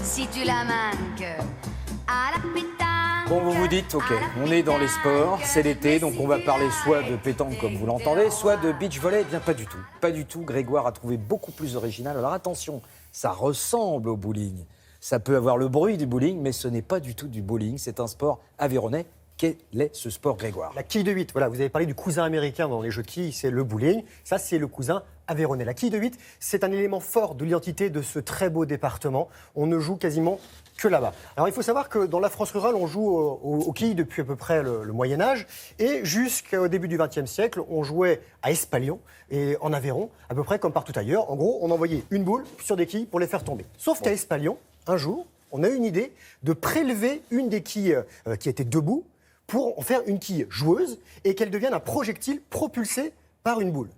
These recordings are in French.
si tu la manques, à la pétanque. Bon, vous vous dites, ok, on est dans les sports, c'est l'été, donc on va parler soit de pétanque comme vous l'entendez, soit de beach volley. Eh bien, pas du tout. Pas du tout. Grégoire a trouvé beaucoup plus original. Alors attention, ça ressemble au bowling. Ça peut avoir le bruit du bowling, mais ce n'est pas du tout du bowling. C'est un sport aveyronnais. Quel est ce sport, Grégoire? La quille de 8, voilà, vous avez parlé du cousin américain dans les jeux de quilles, c'est le bowling. Ça, c'est le cousin aveyronnais. La quille de 8, c'est un élément fort de l'identité de ce très beau département. On ne joue quasiment que là-bas. Alors, il faut savoir que dans la France rurale, on joue aux quilles depuis à peu près le Moyen-Âge. Et jusqu'au début du XXe siècle, on jouait à Espalion et en Aveyron, à peu près comme partout ailleurs. En gros, on envoyait une boule sur des quilles pour les faire tomber. Sauf qu'à Espalion, un jour, on a eu une idée de prélever une des quilles qui était debout pour en faire une quille joueuse et qu'elle devienne un projectile propulsé par une boule.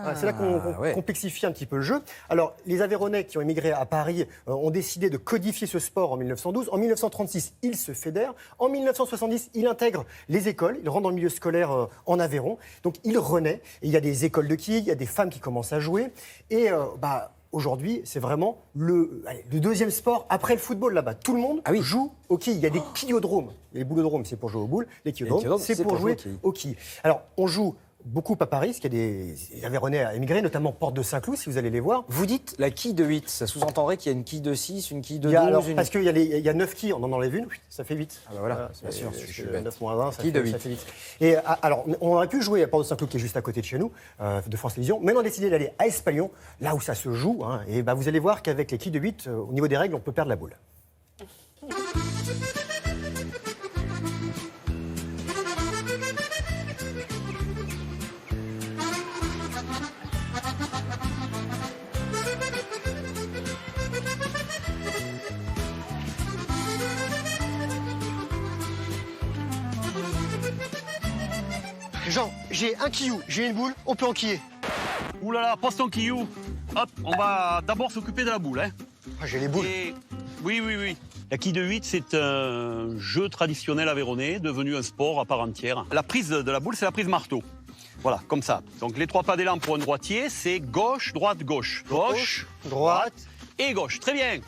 Voilà, c'est là qu'on complexifie un petit peu le jeu. Alors, les Aveyronnais qui ont émigré à Paris ont décidé de codifier ce sport en 1912. En 1936, ils se fédèrent. En 1970, il intègre les écoles. Il rentre dans le milieu scolaire en Aveyron. Donc, il renaît. Et il y a des écoles de quilles, il y a des femmes qui commencent à jouer. Et aujourd'hui, c'est vraiment le deuxième sport après le football là-bas. Tout le monde joue aux quilles. Il y a des quillodromes. Les boulodromes, c'est pour jouer aux boules. Les quillodromes, c'est pour jouer aux quilles. Alors, on joue beaucoup à Paris, parce qu'il y a des Aveyronnais à émigrer, notamment Porte de Saint-Cloud, si vous allez les voir. Vous dites la quille de 8, ça sous-entendrait qu'il y a une quille de 6, une quille de 12 Parce qu'il y a 9 quilles, on en enlève une, ça fait 8. Ah bah voilà, bien sûr, je suis bête. 9 moins 20, ça Quille de fait 8. Et alors, on aurait pu jouer à Porte de Saint-Cloud, qui est juste à côté de chez nous, de France Télévisions, mais on a décidé d'aller à Espalion, là où ça se joue, et vous allez voir qu'avec les quilles de 8, au niveau des règles, on peut perdre la boule. Jean, j'ai un quillou, j'ai une boule, on peut enquiller. Ouh là là, pose ton quillou. Hop, on va d'abord s'occuper de la boule. Hein. Ah, j'ai les boules. Oui. La quille de 8, c'est un jeu traditionnel aveyronnais, devenu un sport à part entière. La prise de la boule, c'est la prise marteau. Voilà, comme ça. Donc les 3 pas d'élan pour un droitier, c'est gauche, droite, gauche. Gauche, droite et gauche. Très bien.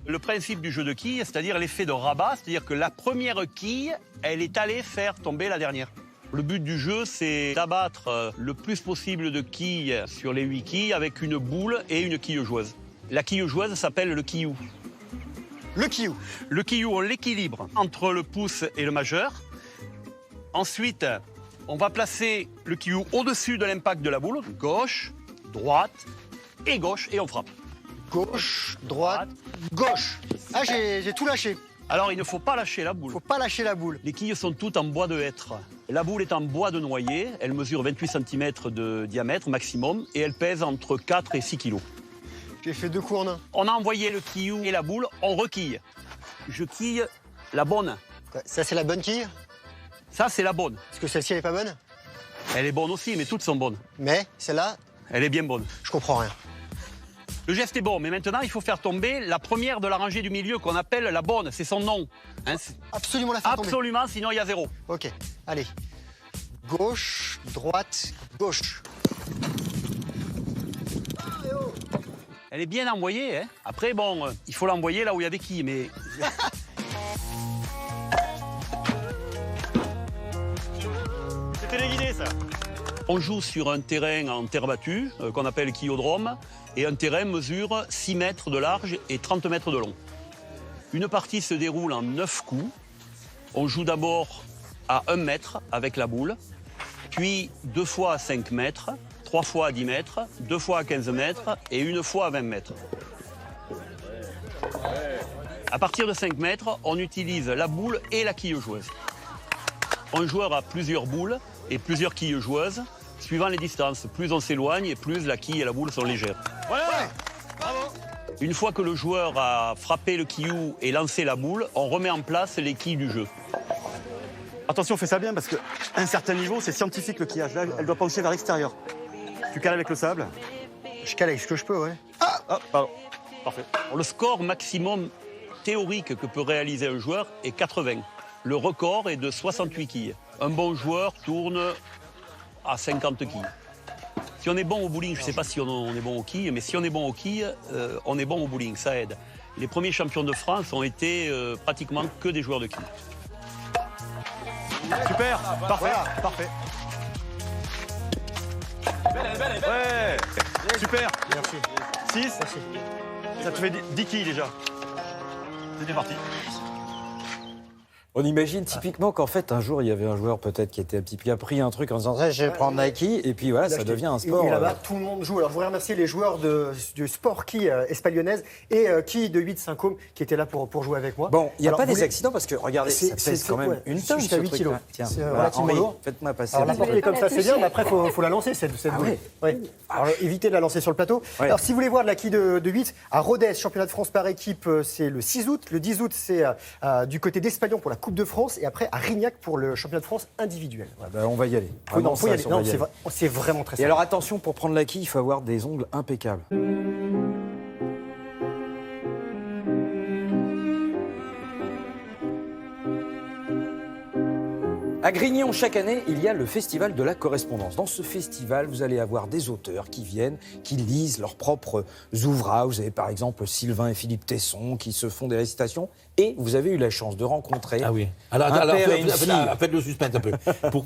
Le principe du jeu de quilles, c'est-à-dire l'effet de rabat, c'est-à-dire que la première quille, elle est allée faire tomber la dernière. Le but du jeu, c'est d'abattre le plus possible de quilles sur les 8 quilles avec une boule et une quille joueuse. La quille joueuse s'appelle le quillou. Le quillou. Le quillou, on l'équilibre entre le pouce et le majeur. Ensuite, on va placer le quillou au-dessus de l'impact de la boule. Gauche, droite et gauche, et on frappe. Gauche, droite, gauche. Ah, j'ai tout lâché. Alors, il ne faut pas lâcher la boule. Faut pas lâcher la boule. Les quilles sont toutes en bois de hêtre. La boule est en bois de noyer. Elle mesure 28 cm de diamètre maximum et elle pèse entre 4 et 6 kg. J'ai fait 2 coups en un. On a envoyé le quillou et la boule, on requille. Je quille la bonne. Ça, c'est la bonne quille? Ça, c'est la bonne. Est-ce que celle-ci, elle est pas bonne? Elle est bonne aussi, mais toutes sont bonnes. Mais celle-là? Elle est bien bonne. Je comprends rien. Le geste est bon, mais maintenant, il faut faire tomber la première de la rangée du milieu qu'on appelle la bonne. C'est son nom. Hein, absolument la faire tomber. Absolument, sinon il y a 0. Ok, allez. Gauche, droite, gauche. Elle est bien envoyée. Hein. Après, bon, il faut l'envoyer là où il y a des quilles, mais... C'est téléguidé, ça. On joue sur un terrain en terre battue, qu'on appelle quillodrome, et un terrain mesure 6 mètres de large et 30 mètres de long. Une partie se déroule en 9 coups. On joue d'abord à 1 mètre avec la boule, puis 2 fois à 5 mètres, 3 fois à 10 mètres, 2 fois à 15 mètres et 1 fois à 20 mètres. À partir de 5 mètres, on utilise la boule et la quille joueuse. Un joueur a plusieurs boules et plusieurs quilles joueuses. Suivant les distances, plus on s'éloigne et plus la quille et la boule sont légères. Ouais. Bravo. Une fois que le joueur a frappé le quillou et lancé la boule, on remet en place les quilles du jeu. Attention, fais ça bien parce qu'à un certain niveau, c'est scientifique le quillage. Là, elle doit pencher vers l'extérieur. Tu cales avec le sable. Je cale avec ce que je peux, ouais. Ah, pardon. Parfait. Le score maximum théorique que peut réaliser un joueur est 80. Le record est de 68 quilles. Un bon joueur tourne à 50 quilles. Si on est bon au bowling, je ne sais pas si on est bon au quilles, mais si on est bon au quilles, on est bon au bowling, ça aide. Les premiers champions de France ont été pratiquement que des joueurs de quilles. Super, parfait, parfait. Ouais, super. Merci. 6. Ça te fait 10 quilles déjà. C'est bien parti. On imagine typiquement qu'en fait, un jour, il y avait un joueur peut-être qui était un petit peu appris un truc en disant je vais prendre Nike, et puis voilà, ça devient un sport. Et là-bas, tout le monde joue. Alors, je voudrais remercier les joueurs du sport qui Espagnolaise et qui de 8 Saint-Côme qui étaient là pour jouer avec moi. Bon, il n'y a Alors, pas vous des voulez- accidents parce que regardez, ça pèse quand même ouais, une tonne. jusqu'à ce 8 truc, kilos. là. Tiens, C'est voilà, relativement Henri, lourd. faites-moi passer. Alors, la un portée petit comme ça, c'est bien, mais après, il faut la lancer, cette boule. ouais. Ouais. Alors, évitez de la lancer sur le plateau. Ouais. Alors, si vous voulez voir de la quille de 8, à Rodez, championnat de France par équipe, c'est le 6 août. Le 10 août, c'est du côté d'Espalion pour la Coupe de France. Et après, à Rignac pour le championnat de France individuel. Voilà. Ah bah, on va y aller. Faut y aller. on Non, va y aller. c'est vraiment très Et simple. alors attention, pour prendre la quille, il faut avoir des ongles impeccables. À Grignon, chaque année, il y a le festival de la correspondance. Dans ce festival, vous allez avoir des auteurs qui viennent, qui lisent leurs propres ouvrages. Vous avez par exemple Sylvain et Philippe Tesson qui se font des récitations. Et vous avez eu la chance de rencontrer Ah oui. Alors, un père et une faites fille. le suspense un peu.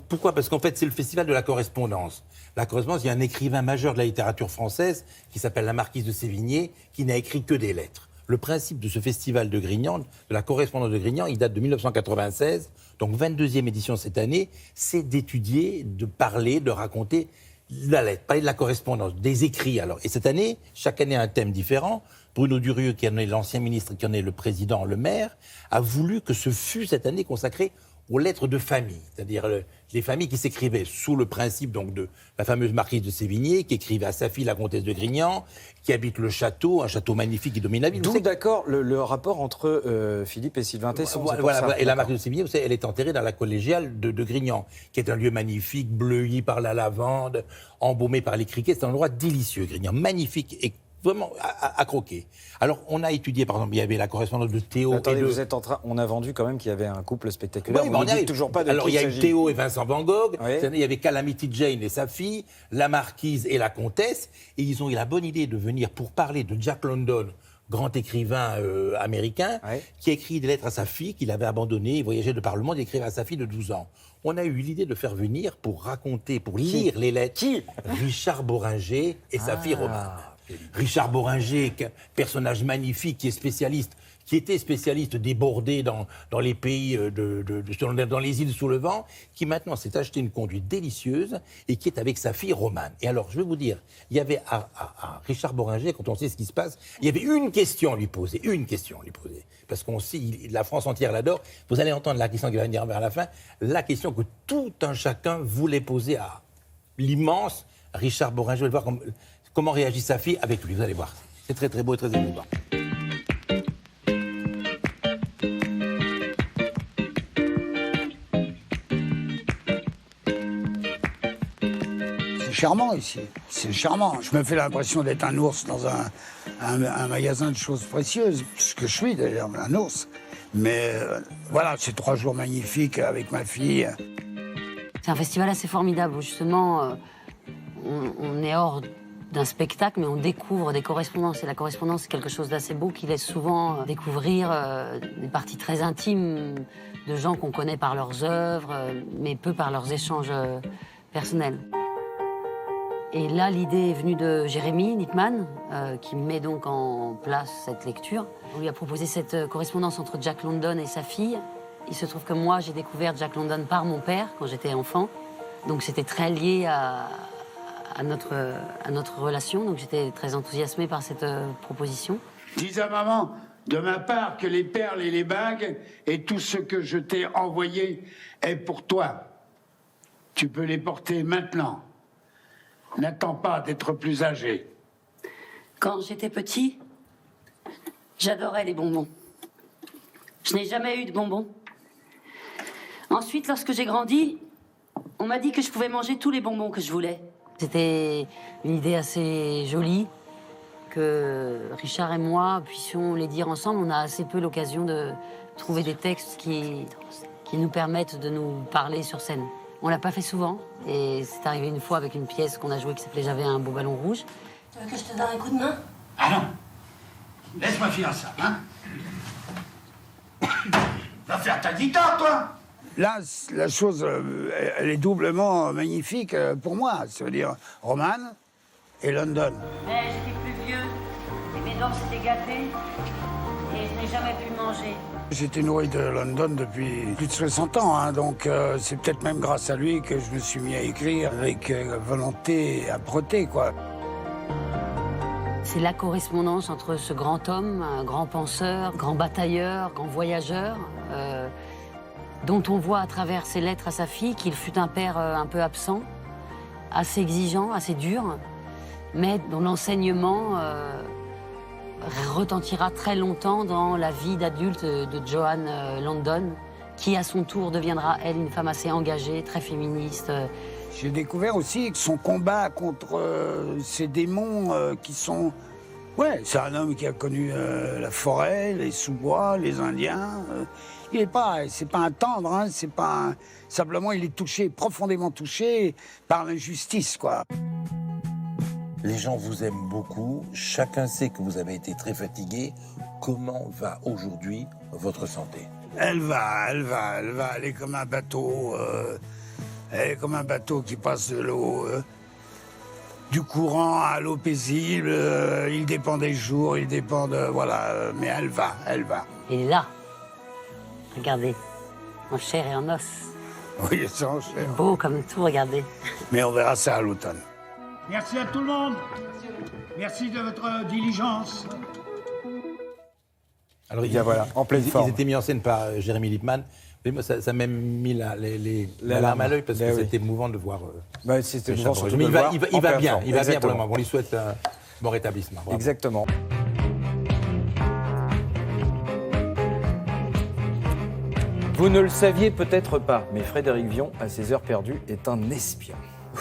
Pourquoi? Parce qu'en fait, c'est le festival de la correspondance. La correspondance, il y a un écrivain majeur de la littérature française qui s'appelle la marquise de Sévigné, qui n'a écrit que des lettres. Le principe de ce festival de Grignan, de la correspondance de Grignan, il date de 1996, donc 22e édition cette année, c'est d'étudier, de parler, de raconter la lettre, parler de la correspondance, des écrits. Alors, et cette année, chaque année un thème différent. Bruno Durieux, qui en est l'ancien ministre, qui en est le président, le maire, a voulu que ce fût cette année consacré aux lettres de famille, c'est-à-dire les familles qui s'écrivaient sous le principe donc de la fameuse marquise de Sévigné, qui écrivait à sa fille, la comtesse de Grignan, qui habite le château, un château magnifique qui domine la ville. D'où d'accord le rapport entre Philippe et Sylvain Tesson. c'est pour Voilà, ça. et la marquise de Sévigné, vous savez, elle est enterrée dans la collégiale de Grignan, qui est un lieu magnifique, bleui par la lavande, embaumé par les criquets. C'est un endroit délicieux, Grignan, magnifique et vraiment à croquer. Alors, on a étudié, par exemple, il y avait la correspondance de Théo. Attendez, et de... vous êtes en train. On a vendu quand même qu'il y avait un couple spectaculaire. Oui, Vous mais ne on y dites arrive. toujours pas de Alors, qui il y a eu s'agit. Théo et Vincent Van Gogh. Oui. Cette année, il y avait Calamity Jane et sa fille, la marquise et la comtesse. Et ils ont eu la bonne idée de venir pour parler de Jack London, grand écrivain américain, Ouais. qui a écrit des lettres à sa fille, qu'il avait abandonnée, il voyageait de par le monde, il écrivait à sa fille de 12 ans. On a eu l'idée de faire venir pour raconter, pour lire les lettres. Qui Richard Boringer et sa fille Romane. Richard Boringer, personnage magnifique, qui était spécialiste des bordées dans les pays, dans les îles sous le vent, qui maintenant s'est acheté une conduite délicieuse et qui est avec sa fille Romane. Et alors, je vais vous dire, il y avait à Richard Boringer, quand on sait ce qui se passe, il y avait une question à lui poser, parce qu'on sait, la France entière l'adore. Vous allez entendre la question qui va venir vers la fin, la question que tout un chacun voulait poser à l'immense Richard Boringer. Vous allez voir comment réagit sa fille avec lui, vous allez voir. C'est très très beau et très émouvant. C'est charmant ici, c'est charmant. Je me fais l'impression d'être un ours dans un magasin de choses précieuses, ce que je suis d'ailleurs, un ours. Mais voilà, c'est 3 jours magnifiques avec ma fille. C'est un festival assez formidable où justement on est hors d'un spectacle, mais on découvre des correspondances. Et la correspondance, c'est quelque chose d'assez beau qui laisse souvent découvrir des parties très intimes de gens qu'on connaît par leurs œuvres, mais peu par leurs échanges personnels. Et là, l'idée est venue de Jérémy Nittmann, qui met donc en place cette lecture. On lui a proposé cette correspondance entre Jack London et sa fille. Il se trouve que moi, j'ai découvert Jack London par mon père quand j'étais enfant. Donc c'était très lié à notre relation. Donc j'étais très enthousiasmée par cette proposition. Dis à maman, de ma part, que les perles et les bagues et tout ce que je t'ai envoyé est pour toi. Tu peux les porter maintenant. N'attends pas d'être plus âgé. Quand j'étais petit, j'adorais les bonbons. Je n'ai jamais eu de bonbons. Ensuite, lorsque j'ai grandi, on m'a dit que je pouvais manger tous les bonbons que je voulais. C'était une idée assez jolie, que Richard et moi puissions les dire ensemble. On a assez peu l'occasion de trouver des textes qui nous permettent de nous parler sur scène. On l'a pas fait souvent, et c'est arrivé une fois avec une pièce qu'on a jouée qui s'appelait J'avais un beau ballon rouge. Tu veux que je te donne un coup de main? Ah non. Laisse-moi finir ça, hein. Va faire ta guitare, toi. Là, la chose, elle est doublement magnifique pour moi. Ça veut dire Romane et London. Mais j'étais plus vieux, et mes dents s'étaient gâtées, et je n'ai jamais pu manger. J'étais nourri de London depuis plus de 60 ans, hein, donc c'est peut-être même grâce à lui que je me suis mis à écrire avec volonté et âpreté, quoi. C'est la correspondance entre ce grand homme, un grand penseur, grand batailleur, grand voyageur, dont on voit à travers ses lettres à sa fille qu'il fut un père un peu absent, assez exigeant, assez dur, mais dont l'enseignement retentira très longtemps dans la vie d'adulte de Joan London, qui à son tour deviendra, elle, une femme assez engagée, très féministe. J'ai découvert aussi son combat contre ces démons qui sont... Ouais, c'est un homme qui a connu la forêt, les sous-bois, les Indiens. Il est pas, c'est pas un tendre, hein, c'est pas un... Simplement, il est touché, profondément touché par l'injustice, quoi. Les gens vous aiment beaucoup, chacun sait que vous avez été très fatigué. Comment va aujourd'hui votre santé? Elle va aller comme un bateau. Elle est comme un bateau qui passe de l'eau, du courant à l'eau paisible. Il dépend des jours, il dépend de... Voilà, mais elle va. Et là, regardez, en chair et en os. Oui, c'est en chair. Beau comme tout, regardez. Mais on verra ça à l'automne. Merci à tout le monde. Merci de votre diligence. Alors, Bien voilà, en pleine forme. Ils étaient mis en scène par Jérémy Lippmann. Mais moi, ça m'a même mis la larme à l'œil parce que c'était émouvant de voir. C'était le émouvant, chapeau. surtout Mais de le voir il en va pleine bien, forme. il va bien pour le Exactement. moment. On lui souhaite un bon rétablissement. Bravo. Exactement. Vous ne le saviez peut-être pas, mais Frédéric Vion, à ses heures perdues, est un espion.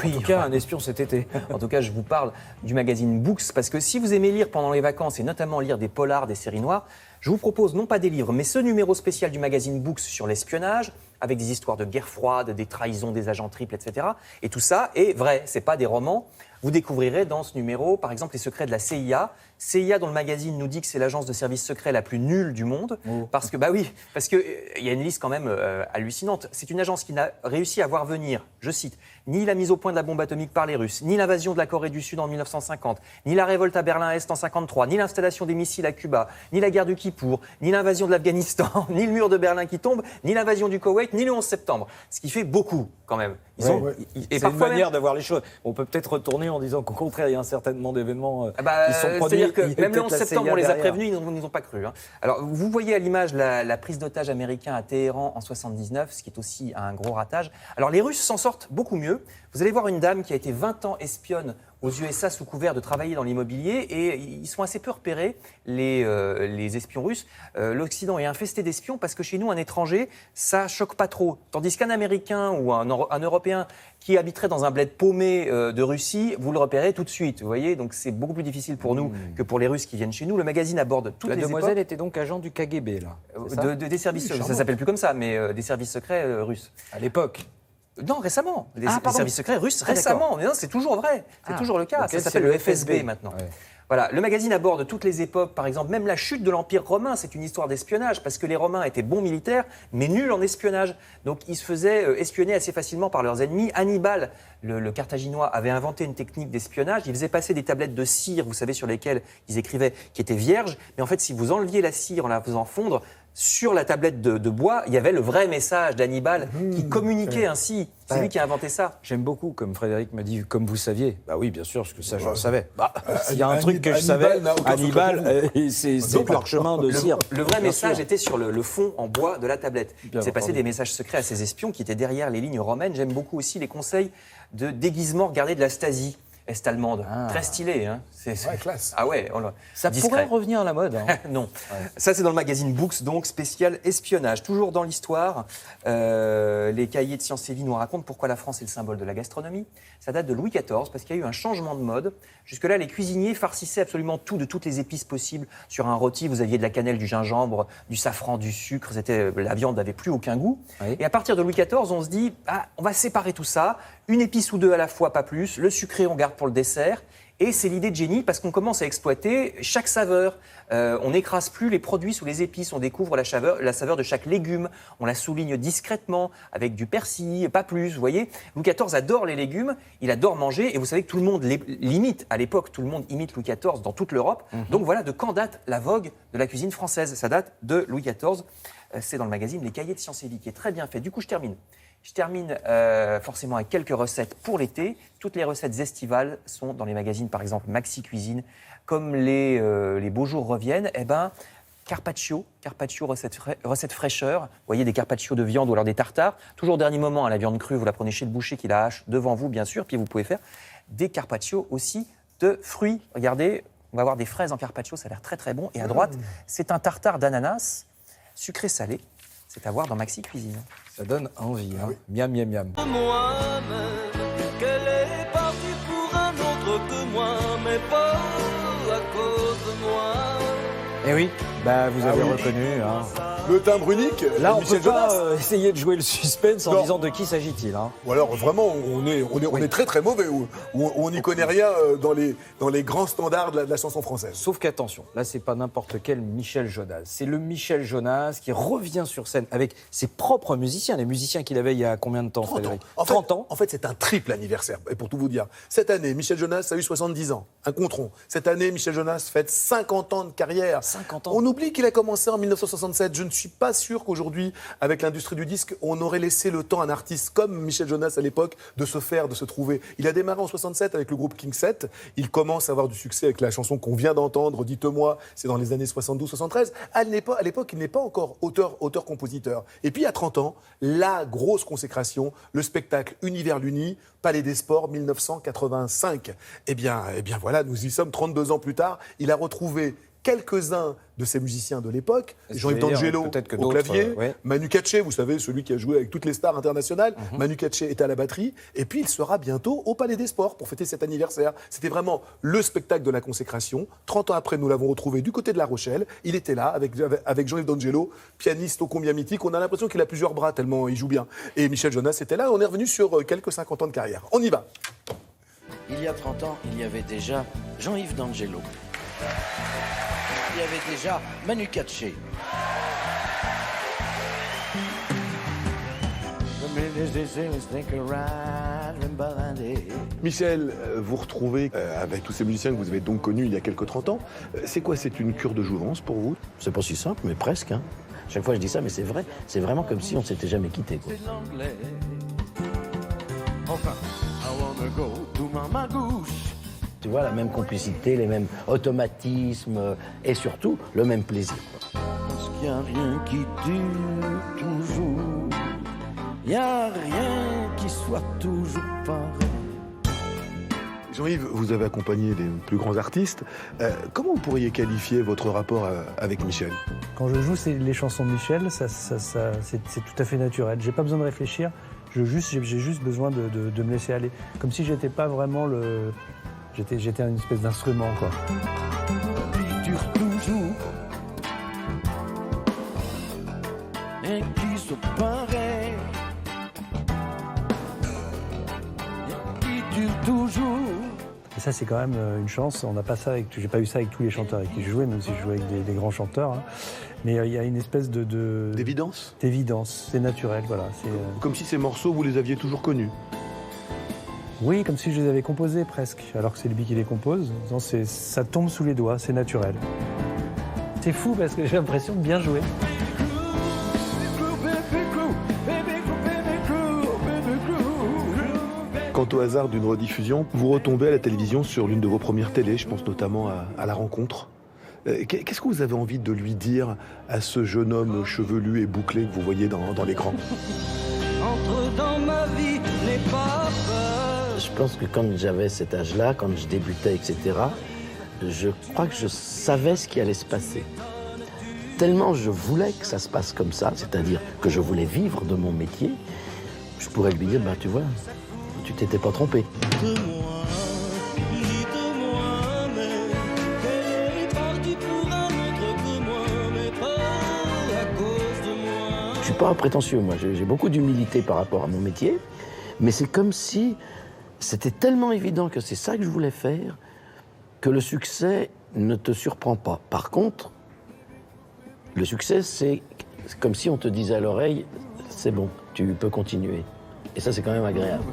Oui, En tout cas, un espion cet été. En tout cas, je vous parle du magazine Books, parce que si vous aimez lire pendant les vacances, et notamment lire des polars, des séries noires, je vous propose non pas des livres, mais ce numéro spécial du magazine Books sur l'espionnage, avec des histoires de guerre froide, des trahisons des agents triples, etc. Et tout ça est vrai, c'est pas des romans. Vous découvrirez dans ce numéro, par exemple, les secrets de la CIA. CIA, dont le magazine nous dit que c'est l'agence de service secret la plus nulle du monde. Parce que, il y a une liste quand même hallucinante. C'est une agence qui n'a réussi à voir venir, je cite, ni la mise au point de la bombe atomique par les Russes, ni l'invasion de la Corée du Sud en 1950, ni la révolte à Berlin-Est en 1953, ni l'installation des missiles à Cuba, ni la guerre du Kippour, ni l'invasion de l'Afghanistan, ni le mur de Berlin qui tombe, ni l'invasion du Koweït, ni le 11 septembre. Ce qui fait beaucoup, quand même. Et c'est une manière de voir les choses. On peut peut-être retourner en disant qu'au contraire, il y a un certain nombre d'événements qui sont produits. C'est-à-dire que même le 11 septembre, on les a derrière. prévenus, ils ne nous ont pas cru. Hein. Alors, vous voyez à l'image la prise d'otage américain à Téhéran en 79, ce qui est aussi un gros ratage. Alors, les Russes s'en sortent beaucoup mieux. Vous allez voir une dame qui a été 20 ans espionne aux USA sous couvert de travailler dans l'immobilier, et ils sont assez peu repérés, les espions russes. L'Occident est infesté d'espions parce que chez nous, un étranger, ça choque pas trop. Tandis qu'un Américain ou un Européen qui habiterait dans un bled paumé de Russie, vous le repérez tout de suite. Vous voyez, donc c'est beaucoup plus difficile pour nous que pour les Russes qui viennent chez nous. Le magazine aborde toutes La les demoiselle époques. était donc agent du KGB, là. c'est ça Des services secrets. Ça s'appelle plus comme ça, mais des services secrets russes. À l'époque. Non, récemment. Des pardon. services secrets russes Ah, récemment. d'accord. Mais non, c'est toujours vrai. C'est toujours le cas. ok, Ça c'est s'appelle le le FSB FSB maintenant. Ouais. Voilà, le magazine aborde toutes les époques, par exemple, même la chute de l'Empire romain, c'est une histoire d'espionnage, parce que les Romains étaient bons militaires, mais nuls en espionnage. Donc ils se faisaient espionner assez facilement par leurs ennemis. Hannibal, le Carthaginois, avait inventé une technique d'espionnage. Il faisait passer des tablettes de cire, vous savez, sur lesquelles ils écrivaient, qui étaient vierges. Mais en fait, si vous enleviez la cire en la faisant fondre, sur la tablette de bois, il y avait le vrai message d'Hannibal qui communiquait ainsi. C'est lui qui a inventé ça. J'aime beaucoup, comme Frédéric m'a dit, comme vous saviez. Bah oui, bien sûr, parce que ça, je le savais. S'il y a un truc que je savais, Hannibal, c'est le parchemin de cire. Le vrai Bien message sûr. était sur le fond en bois de la tablette. Bien Il s'est passé entendu. des messages secrets à ces espions qui étaient derrière les lignes romaines. J'aime beaucoup aussi les conseils de déguisement, regardez, de la Stasi. est-allemande. Très stylée. Hein. Ouais, classe. Ah ouais, Ça discret. pourrait revenir à la mode. Hein. Non. Ça, c'est dans le magazine Books, donc spécial espionnage. Toujours dans l'histoire, les cahiers de Sciences et Vie nous racontent pourquoi la France est le symbole de la gastronomie. Ça date de Louis XIV, parce qu'il y a eu un changement de mode. Jusque-là, les cuisiniers farcissaient absolument tout, de toutes les épices possibles. Sur un rôti, vous aviez de la cannelle, du gingembre, du safran, du sucre. La viande n'avait plus aucun goût. Oui. Et à partir de Louis XIV, on se dit, on va séparer tout ça. Une épice ou deux à la fois, pas plus. Le sucré, on garde pour le dessert. Et c'est l'idée de génie parce qu'on commence à exploiter chaque saveur. On n'écrase plus les produits sous les épices, on découvre la saveur de chaque légume. On la souligne discrètement avec du persil, pas plus, vous voyez. Louis XIV adore les légumes, il adore manger et vous savez que tout le monde l'imite. À l'époque, tout le monde imite Louis XIV dans toute l'Europe. Donc voilà de quand date la vogue de la cuisine française. Ça date de Louis XIV. C'est dans le magazine Les Cahiers de Sciences et Vie qui est très bien fait. Du coup, je termine. Forcément avec quelques recettes pour l'été. Toutes les recettes estivales sont dans les magazines, par exemple Maxi Cuisine. Comme les beaux jours reviennent, carpaccio, recette fraîcheur. Vous voyez des carpaccio de viande ou alors des tartares. Toujours au dernier moment, la viande crue, vous la prenez chez le boucher qui la hache devant vous, bien sûr. Puis vous pouvez faire des carpaccio aussi de fruits. Regardez, on va avoir des fraises en carpaccio, ça a l'air très très bon. Et à droite, c'est un tartare d'ananas sucré-salé. C'est à voir dans Maxi Cuisine. Ça donne envie. Hein. Miam, miam, miam. Moi-même, qu'elle est partie pour un autre que moi, mais pas à cause de moi. Eh oui, vous avez reconnu. Hein. Le timbre unique. Là, on ne Michel peut pas Jonas. essayer de jouer le suspense en disant de qui s'agit-il. Hein. Ou alors vraiment, on est très très mauvais. On n'y connaît rien dans les grands standards de la chanson française. Sauf qu'attention, là, c'est pas n'importe quel Michel Jonas. C'est le Michel Jonas qui revient sur scène avec ses propres musiciens, les musiciens qu'il avait il y a combien de temps, 30 ans. Frédéric 30 ans. En fait, c'est un triple anniversaire. Et pour tout vous dire, cette année, Michel Jonas a eu 70 ans, un contron. Cette année, Michel Jonas fête 50 ans de carrière. 50 ans. On oublie qu'il a commencé en 1967. Je ne suis pas sûr qu'aujourd'hui, avec l'industrie du disque, on aurait laissé le temps à un artiste comme Michel Jonas à l'époque de se faire, de se trouver. Il a démarré en 67 avec le groupe King 7. Il commence à avoir du succès avec la chanson qu'on vient d'entendre, Dites-moi, c'est dans les années 72-73. À l'époque, il n'est pas encore auteur-compositeur. Et puis, à 30 ans, la grosse consécration, le spectacle Univers l'Uni, Palais des Sports, 1985. Eh bien voilà, nous y sommes 32 ans plus tard. Il a retrouvé quelques-uns de ces musiciens de l'époque, Jean-Yves D'Angelo au clavier, Manu Katché, vous savez, celui qui a joué avec toutes les stars internationales, Manu Katché est à la batterie, et puis il sera bientôt au Palais des Sports pour fêter cet anniversaire. C'était vraiment le spectacle de la consécration. 30 ans après, nous l'avons retrouvé du côté de La Rochelle. Il était là avec Jean-Yves D'Angelo, pianiste ô combien mythique. On a l'impression qu'il a plusieurs bras tellement il joue bien. Et Michel Jonas était là. On est revenu sur quelques 50 ans de carrière. On y va. Il y a 30 ans, il y avait déjà Jean-Yves D'Angelo. Il y avait déjà Manu Katché. Michel, vous retrouvez avec tous ces musiciens que vous avez donc connus il y a quelques 30 ans. C'est quoi, c'est une cure de jouvence pour vous? C'est pas si simple, mais presque. Hein. Chaque fois je dis ça, mais c'est vrai. C'est vraiment comme si on s'était jamais quitté. Quoi. Enfin, I wanna go to Mama Goose. Tu vois, la même complicité, les mêmes automatismes et surtout le même plaisir. Parce qu'il n'y a rien qui dure toujours. Il n'y a rien qui soit toujours pareil. Jean-Yves, vous avez accompagné les plus grands artistes. Comment vous pourriez qualifier votre rapport avec Michel? Quand je joue les chansons de Michel, c'est tout à fait naturel. J'ai pas besoin de réfléchir. J'ai juste besoin de me laisser aller. Comme si j'étais pas vraiment le... J'étais une espèce d'instrument, quoi. Qui dure toujours. Et qui se pareil. Et qui dure toujours. Et ça, c'est quand même une chance. On n'a pas ça j'ai pas eu ça avec tous les chanteurs avec qui je jouais, même si je jouais avec des grands chanteurs. Hein. Mais il y a une espèce d'évidence. D'évidence, c'est naturel, voilà. Comme si ces morceaux, vous les aviez toujours connus. Oui, comme si je les avais composés presque, alors que c'est lui qui les compose. Non, ça tombe sous les doigts, c'est naturel. C'est fou parce que j'ai l'impression de bien jouer. Quant au hasard d'une rediffusion, vous retombez à la télévision sur l'une de vos premières télés, je pense notamment à La Rencontre. Qu'est-ce que vous avez envie de lui dire à ce jeune homme chevelu et bouclé que vous voyez dans l'écran? Entre dans ma vie, n'aie pas peur. Je pense que quand j'avais cet âge-là, quand je débutais, etc., je crois que je savais ce qui allait se passer. Tellement je voulais que ça se passe comme ça, c'est-à-dire que je voulais vivre de mon métier, je pourrais lui dire, tu vois, tu t'étais pas trompé. Je suis pas prétentieux, moi, j'ai beaucoup d'humilité par rapport à mon métier, mais c'est comme si c'était tellement évident que c'est ça que je voulais faire, que le succès ne te surprend pas. Par contre, le succès, c'est comme si on te disait à l'oreille, c'est bon, tu peux continuer. Et ça, c'est quand même agréable.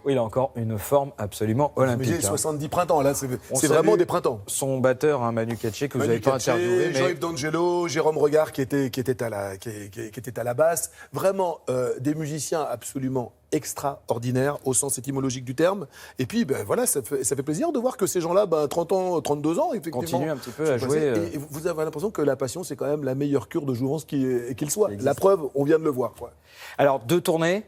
Oui, il a encore une forme absolument olympique. Mais 70 printemps, là, c'est vraiment des printemps. Son batteur, Manu Katché, que vous n'avez pas interviewé. Jean-Yves D'Angelo, Jérôme Regard, qui était à la basse. Vraiment, des musiciens absolument extraordinaires, au sens étymologique du terme. Et puis, voilà, ça fait plaisir de voir que ces gens-là, 30 ans, 32 ans, effectivement, continuent un petit peu à jouer. Et vous avez l'impression que la passion, c'est quand même la meilleure cure de jouvence qu'il soit. La preuve, on vient de le voir, quoi. Alors, 2 tournées.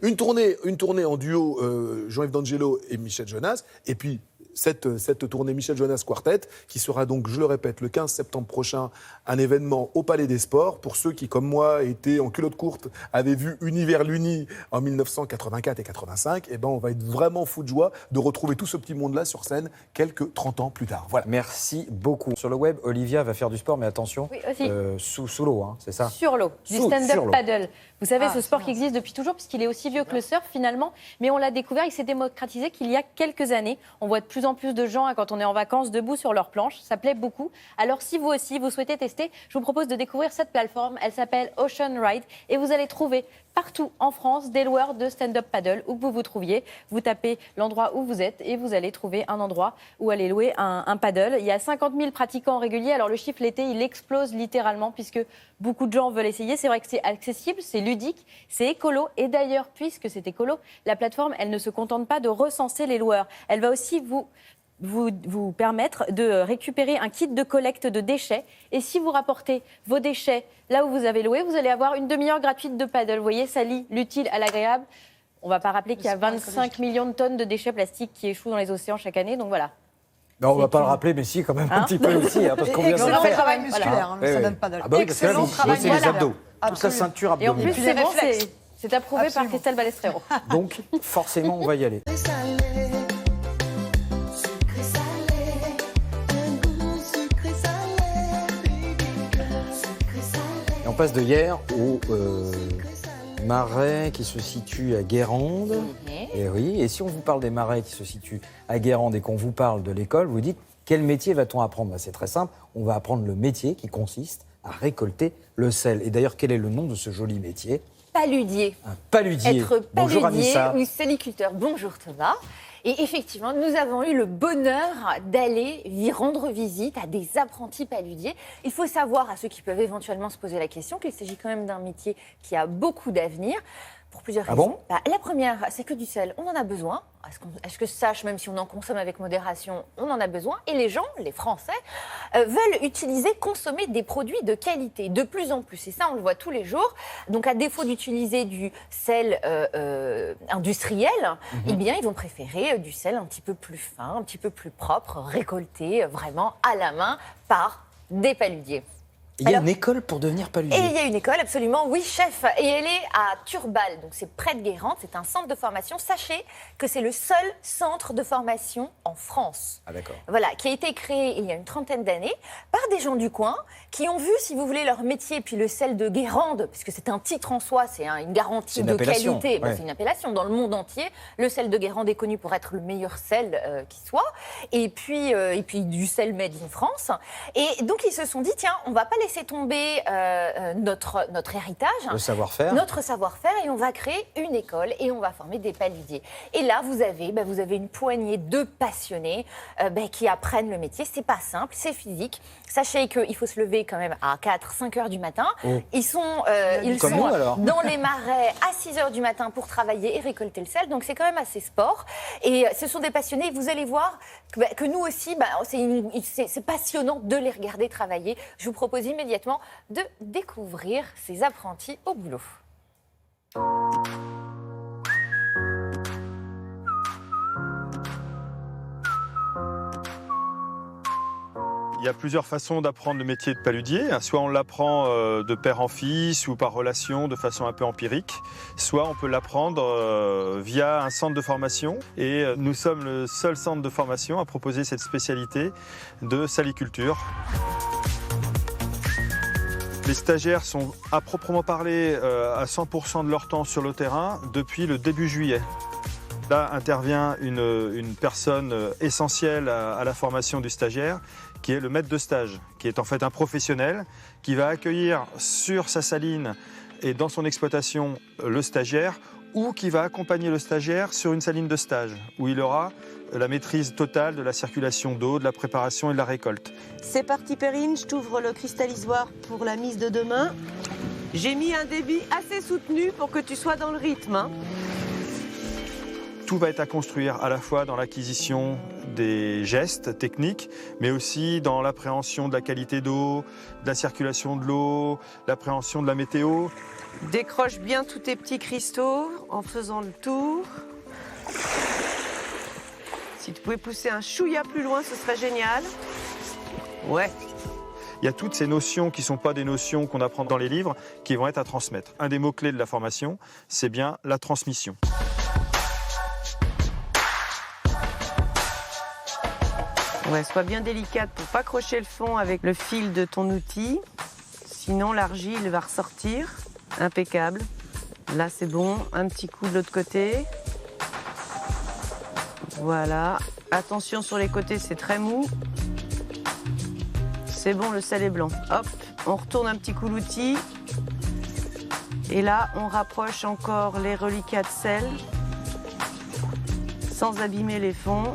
Une tournée en duo Jean-Yves D'Angelo et Michel Jonas, et puis cette tournée Michel Jonas Quartet, qui sera donc, je le répète, le 15 septembre prochain, un événement au Palais des Sports. Pour ceux qui, comme moi, étaient en culotte courte, avaient vu Univers l'Uni en 1984 et 85, et on va être vraiment fou de joie de retrouver tout ce petit monde-là sur scène quelques 30 ans plus tard. Voilà. Merci beaucoup. Sur le web, Olivia va faire du sport, mais attention, oui, aussi. Sous l'eau, hein, c'est ça? Sur l'eau, du stand-up paddle. Vous savez, ce sport qui existe depuis toujours, puisqu'il est aussi vieux que le surf finalement, mais on l'a découvert, il s'est démocratisé qu'il y a quelques années. On voit de plus en plus de gens, quand on est en vacances, debout sur leur planche. Ça plaît beaucoup. Alors si vous aussi, vous souhaitez tester, je vous propose de découvrir cette plateforme. Elle s'appelle Ocean Ride et vous allez trouver partout en France des loueurs de stand-up paddle, où que vous vous trouviez. Vous tapez l'endroit où vous êtes et vous allez trouver un endroit où aller louer un paddle. Il y a 50 000 pratiquants réguliers. Alors le chiffre l'été, il explose littéralement puisque beaucoup de gens veulent essayer. C'est vrai que c'est accessible, c'est ludique, c'est écolo. Et d'ailleurs, puisque c'est écolo, la plateforme, elle ne se contente pas de recenser les loueurs. Elle va aussi vous permettre de récupérer un kit de collecte de déchets. Et si vous rapportez vos déchets là où vous avez loué, vous allez avoir une demi-heure gratuite de paddle. Vous voyez, ça lie l'utile à l'agréable. On ne va pas rappeler qu'il y a 25 millions de tonnes de déchets plastiques qui échouent dans les océans chaque année. Donc voilà. Non, on ne va pas le rappeler, mais si, quand même, un petit peu aussi. Parce qu'on vient de le faire. Travail musculaire, ça donne pas de... Ah bah oui, parce que là, c'est les abdos. Toute la ceinture abdominale. Et en plus, c'est bon, c'est approuvé par Christelle Balestrero. Donc, forcément, on va y aller. Et on passe de hier au marais qui se situe à Guérande. Et oui, et si on vous parle des marais qui se situent à Guérande et qu'on vous parle de l'école, vous dites quel métier va-t-on apprendre? C'est très simple, on va apprendre le métier qui consiste à récolter le sel. Et d'ailleurs, quel est le nom de ce joli métier? Paludier. Un paludier. Être Bonjour paludier Anissa. ou saliculteur. Bonjour Thomas. Et effectivement, nous avons eu le bonheur d'aller rendre visite à des apprentis paludiers. Il faut savoir, à ceux qui peuvent éventuellement se poser la question, qu'il s'agit quand même d'un métier qui a beaucoup d'avenir. Pour plusieurs raisons. La première, c'est que du sel, on en a besoin. Est-ce que sache, même si on en consomme avec modération, on en a besoin. Et les gens, les Français, veulent consommer des produits de qualité, de plus en plus. Et ça, on le voit tous les jours. Donc, à défaut d'utiliser du sel industriel, eh bien, ils vont préférer du sel un petit peu plus fin, un petit peu plus propre, récolté vraiment à la main par des paludiers. Il y a une école pour devenir paludier. Et il y a une école, absolument, oui, chef. Et elle est à Turbal, donc c'est près de Guérande, c'est un centre de formation. Sachez que c'est le seul centre de formation en France. Ah d'accord. Voilà, qui a été créé il y a une trentaine d'années par des gens du coin qui ont vu, si vous voulez, leur métier, puis le sel de Guérande, puisque c'est un titre en soi, c'est une garantie de qualité. Ouais. C'est une appellation dans le monde entier. Le sel de Guérande est connu pour être le meilleur sel qui soit. Et puis du sel made in France. Et donc ils se sont dit, tiens, on va pas laisser tomber notre héritage, notre savoir-faire, et on va créer une école et on va former des paludiers. Et là, vous avez une poignée de passionnés qui apprennent le métier. C'est pas simple, c'est physique. Sachez qu'il faut se lever lever quand même à 4-5 heures du matin. Oh. Ils sont, Comme nous, alors. dans les marais à 6 heures du matin pour travailler et récolter le sel. Donc c'est quand même assez sport. Et ce sont des passionnés. Vous allez voir que nous aussi, c'est passionnant de les regarder travailler. Je vous propose immédiatement de découvrir ces apprentis au boulot. Il y a plusieurs façons d'apprendre le métier de paludier. Soit on l'apprend de père en fils ou par relation de façon un peu empirique, soit on peut l'apprendre via un centre de formation. Et nous sommes le seul centre de formation à proposer cette spécialité de saliculture. Les stagiaires sont à proprement parler à 100% de leur temps sur le terrain depuis le début juillet. Là intervient une personne essentielle à la formation du stagiaire, qui est le maître de stage, qui est en fait un professionnel qui va accueillir sur sa saline et dans son exploitation le stagiaire, ou qui va accompagner le stagiaire sur une saline de stage, où il aura la maîtrise totale de la circulation d'eau, de la préparation et de la récolte. C'est parti Perrine, je t'ouvre le cristallisoire pour la mise de demain. J'ai mis un débit assez soutenu pour que tu sois dans le rythme. Hein. Tout va être à construire à la fois dans l'acquisition des gestes techniques, mais aussi dans l'appréhension de la qualité d'eau, de la circulation de l'eau, l'appréhension de la météo. Décroche bien tous tes petits cristaux en faisant le tour. Si tu pouvais pousser un chouïa plus loin, ce serait génial. Ouais. Il y a toutes ces notions qui ne sont pas des notions qu'on apprend dans les livres, qui vont être à transmettre. Un des mots-clés de la formation, c'est bien la transmission. Ouais, sois bien délicate pour pas crocher le fond avec le fil de ton outil. Sinon, l'argile va ressortir. Impeccable. Là, c'est bon. Un petit coup de l'autre côté. Voilà. Attention sur les côtés, c'est très mou. C'est bon, le sel est blanc. Hop, on retourne un petit coup l'outil. Et là, on rapproche encore les reliquats de sel sans abîmer les fonds.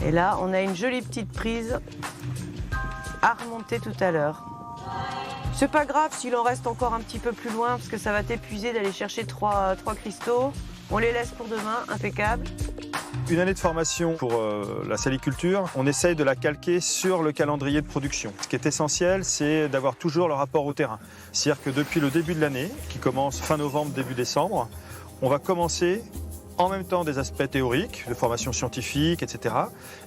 Et là, on a une jolie petite prise à remonter tout à l'heure. C'est pas grave s'il en reste encore un petit peu plus loin, parce que ça va t'épuiser d'aller chercher trois cristaux. On les laisse pour demain, impeccable. Une année de formation pour la saliculture, on essaye de la calquer sur le calendrier de production. Ce qui est essentiel, c'est d'avoir toujours le rapport au terrain. C'est-à-dire que depuis le début de l'année, qui commence fin novembre, début décembre, on va commencer en même temps des aspects théoriques, de formation scientifique, etc.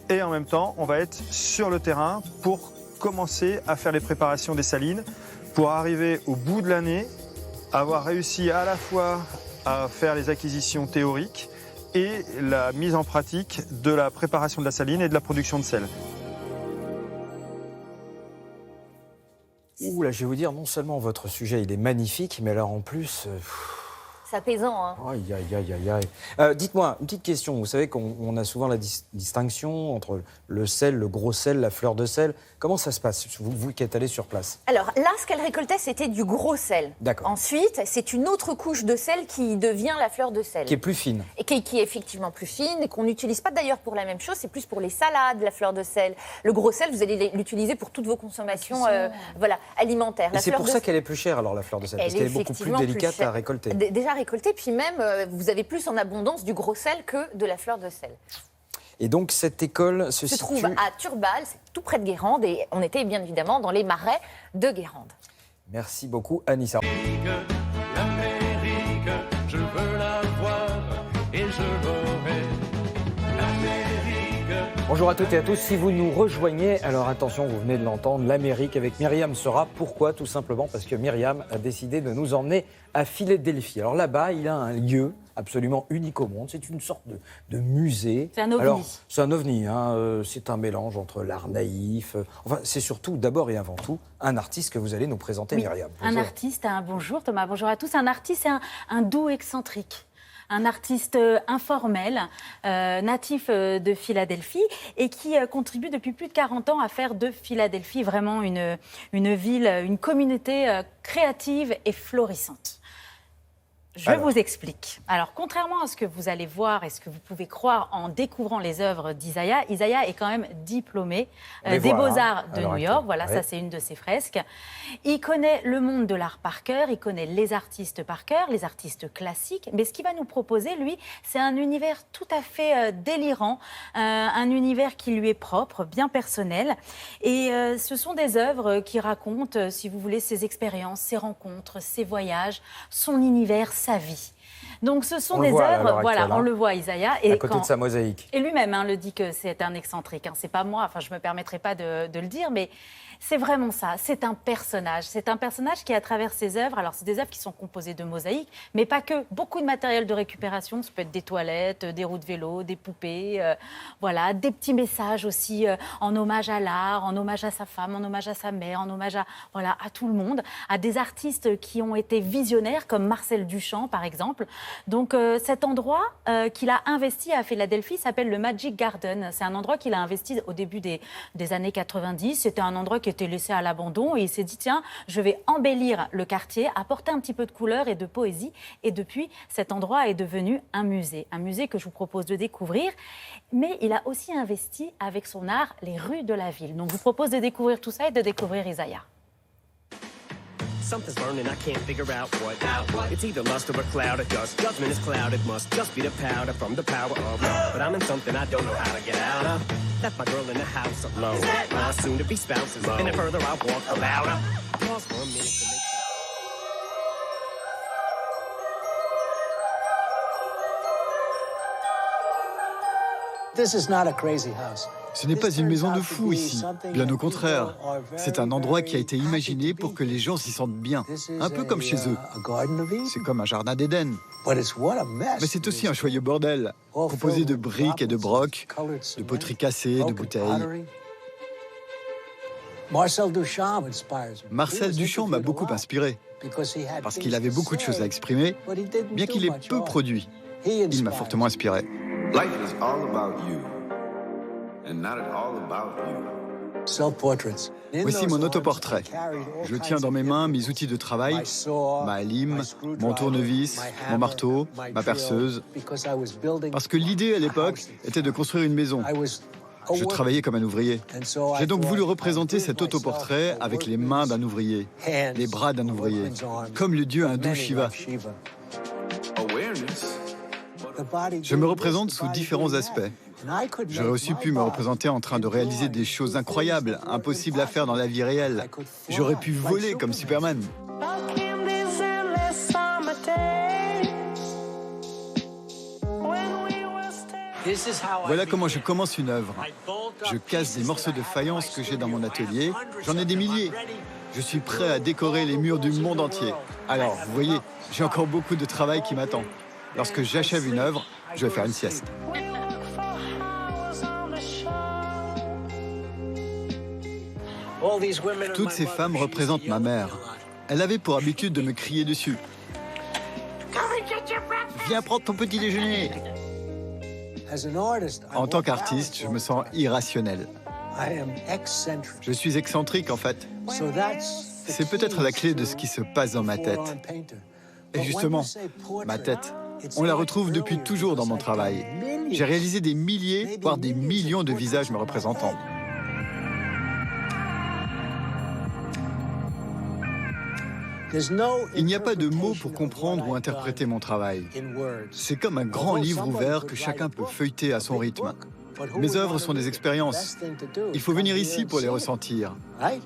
Et en même temps, on va être sur le terrain pour commencer à faire les préparations des salines, pour arriver au bout de l'année, avoir réussi à la fois à faire les acquisitions théoriques et la mise en pratique de la préparation de la saline et de la production de sel. Ouh là, je vais vous dire, non seulement votre sujet il est magnifique, mais alors en plus... C'est apaisant, hein. Aïe, aïe, aïe, aïe, aïe. Dites-moi, une petite question. Vous savez qu'on a souvent la distinction entre le sel, le gros sel, la fleur de sel. Comment ça se passe, vous qui êtes allé sur place? Alors là, ce qu'elle récoltait, c'était du gros sel. D'accord. Ensuite, c'est une autre couche de sel qui devient la fleur de sel. Qui est plus fine. Et qui est effectivement plus fine et qu'on n'utilise pas d'ailleurs pour la même chose. C'est plus pour les salades, la fleur de sel. Le gros sel, vous allez l'utiliser pour toutes vos consommations alimentaires. Et c'est pour ça qu'elle est plus chère, alors, la fleur de sel. Parce qu'elle est beaucoup plus délicate à récolter. Déjà récoltée, puis même, vous avez plus en abondance du gros sel que de la fleur de sel. Et donc, cette école se trouve à Turbal, c'est tout près de Guérande, et on était bien évidemment dans les marais de Guérande. Merci beaucoup, Anissa. L'Amérique, je veux la voir et je l'aurai. L'Amérique. Bonjour à toutes et à tous. Si vous nous rejoignez, alors attention, vous venez de l'entendre, l'Amérique avec Myriam Sera. Pourquoi? Tout simplement parce que Myriam a décidé de nous emmener à Philadelphie. Alors là-bas, il y a un lieu absolument unique au monde. C'est une sorte de musée. C'est un ovni. Alors, c'est un ovni, hein. C'est un mélange entre l'art naïf. Enfin, c'est surtout, d'abord et avant tout, un artiste que vous allez nous présenter, Myriam. Bonjour. Un artiste, bonjour Thomas, bonjour à tous. Un artiste, un duo excentrique. Un artiste informel, natif de Philadelphie et qui contribue depuis plus de 40 ans à faire de Philadelphie vraiment une ville, une communauté créative et florissante. Je vous explique. Alors, contrairement à ce que vous allez voir et ce que vous pouvez croire en découvrant les œuvres d'Isaiah, Isaiah est quand même diplômé des Beaux-Arts de New York. Voilà, ça c'est une de ses fresques. Il connaît le monde de l'art par cœur, il connaît les artistes par cœur, les artistes classiques. Mais ce qu'il va nous proposer, lui, c'est un univers tout à fait délirant, un univers qui lui est propre, bien personnel. Et ce sont des œuvres qui racontent, si vous voulez, ses expériences, ses rencontres, ses voyages, son univers, sa vie. Donc ce sont des œuvres, voilà, on le voit Isaiah. Et à côté de sa mosaïque. Et lui-même le dit que c'est un excentrique. C'est pas moi, enfin je me permettrai pas de le dire, mais c'est vraiment ça. C'est un personnage. C'est un personnage qui, à travers ses œuvres, alors c'est des œuvres qui sont composées de mosaïques, mais pas que. Beaucoup de matériel de récupération. Ça peut être des toilettes, des roues de vélo, des poupées, voilà, des petits messages aussi en hommage à l'art, en hommage à sa femme, en hommage à sa mère, en hommage à tout le monde, à des artistes qui ont été visionnaires comme Marcel Duchamp par exemple. Donc cet endroit qu'il a investi à Philadelphie s'appelle le Magic Garden. C'est un endroit qu'il a investi au début des années 90. C'était un endroit qui était laissé à l'abandon et il s'est dit tiens, je vais embellir le quartier, apporter un petit peu de couleur et de poésie. Et depuis, cet endroit est devenu un musée que je vous propose de découvrir. Mais il a aussi investi avec son art les rues de la ville. Donc je vous propose de découvrir tout ça et de découvrir Isaiah. Something's burning, I can't figure out what. It's either lust or a cloud of dust. Judgment is clouded, must just be the powder from the power of love. But I'm in something I don't know how to get out of. Left my girl in the house alone. My soon-to-be spouse is and the further I walk, the louder. Pause for a minute to make. This is not a crazy house. Ce n'est pas une maison de fou ici, bien au contraire. C'est un endroit qui a été imaginé pour que les gens s'y sentent bien, un peu comme chez eux. C'est comme un jardin d'Éden. Mais c'est aussi un joyeux bordel, composé de briques et de brocs, de poteries cassées, de bouteilles. Marcel Duchamp m'a beaucoup inspiré, parce qu'il avait beaucoup de choses à exprimer, bien qu'il ait peu produit. Il m'a fortement inspiré. Life is all about you. And not at all about you. Voici mon autoportrait. Je tiens dans mes mains mes outils de travail, ma lime, mon tournevis, mon marteau, ma perceuse. Parce que l'idée à l'époque était de construire une maison. Je travaillais comme un ouvrier. J'ai donc voulu représenter cet autoportrait avec les mains d'un ouvrier, les bras d'un ouvrier, comme le dieu hindou Shiva. Je me représente sous différents aspects. J'aurais aussi pu me représenter en train de réaliser des choses incroyables, impossibles à faire dans la vie réelle. J'aurais pu voler comme Superman. Voilà comment je commence une œuvre. Je casse des morceaux de faïence que j'ai dans mon atelier. J'en ai des milliers. Je suis prêt à décorer les murs du monde entier. Alors, vous voyez, j'ai encore beaucoup de travail qui m'attend. Lorsque j'achève une œuvre, je vais faire une sieste. Toutes ces femmes représentent ma mère. Elle avait pour habitude de me crier dessus. Viens prendre ton petit déjeuner. En tant qu'artiste, je me sens irrationnel. Je suis excentrique en fait. C'est peut-être la clé de ce qui se passe dans ma tête. Et justement, ma tête, on la retrouve depuis toujours dans mon travail. J'ai réalisé des milliers, voire des millions de visages me représentant. Il n'y a pas de mots pour comprendre ou interpréter mon travail. C'est comme un grand livre ouvert que chacun peut feuilleter à son rythme. Mes œuvres sont des expériences. Il faut venir ici pour les ressentir.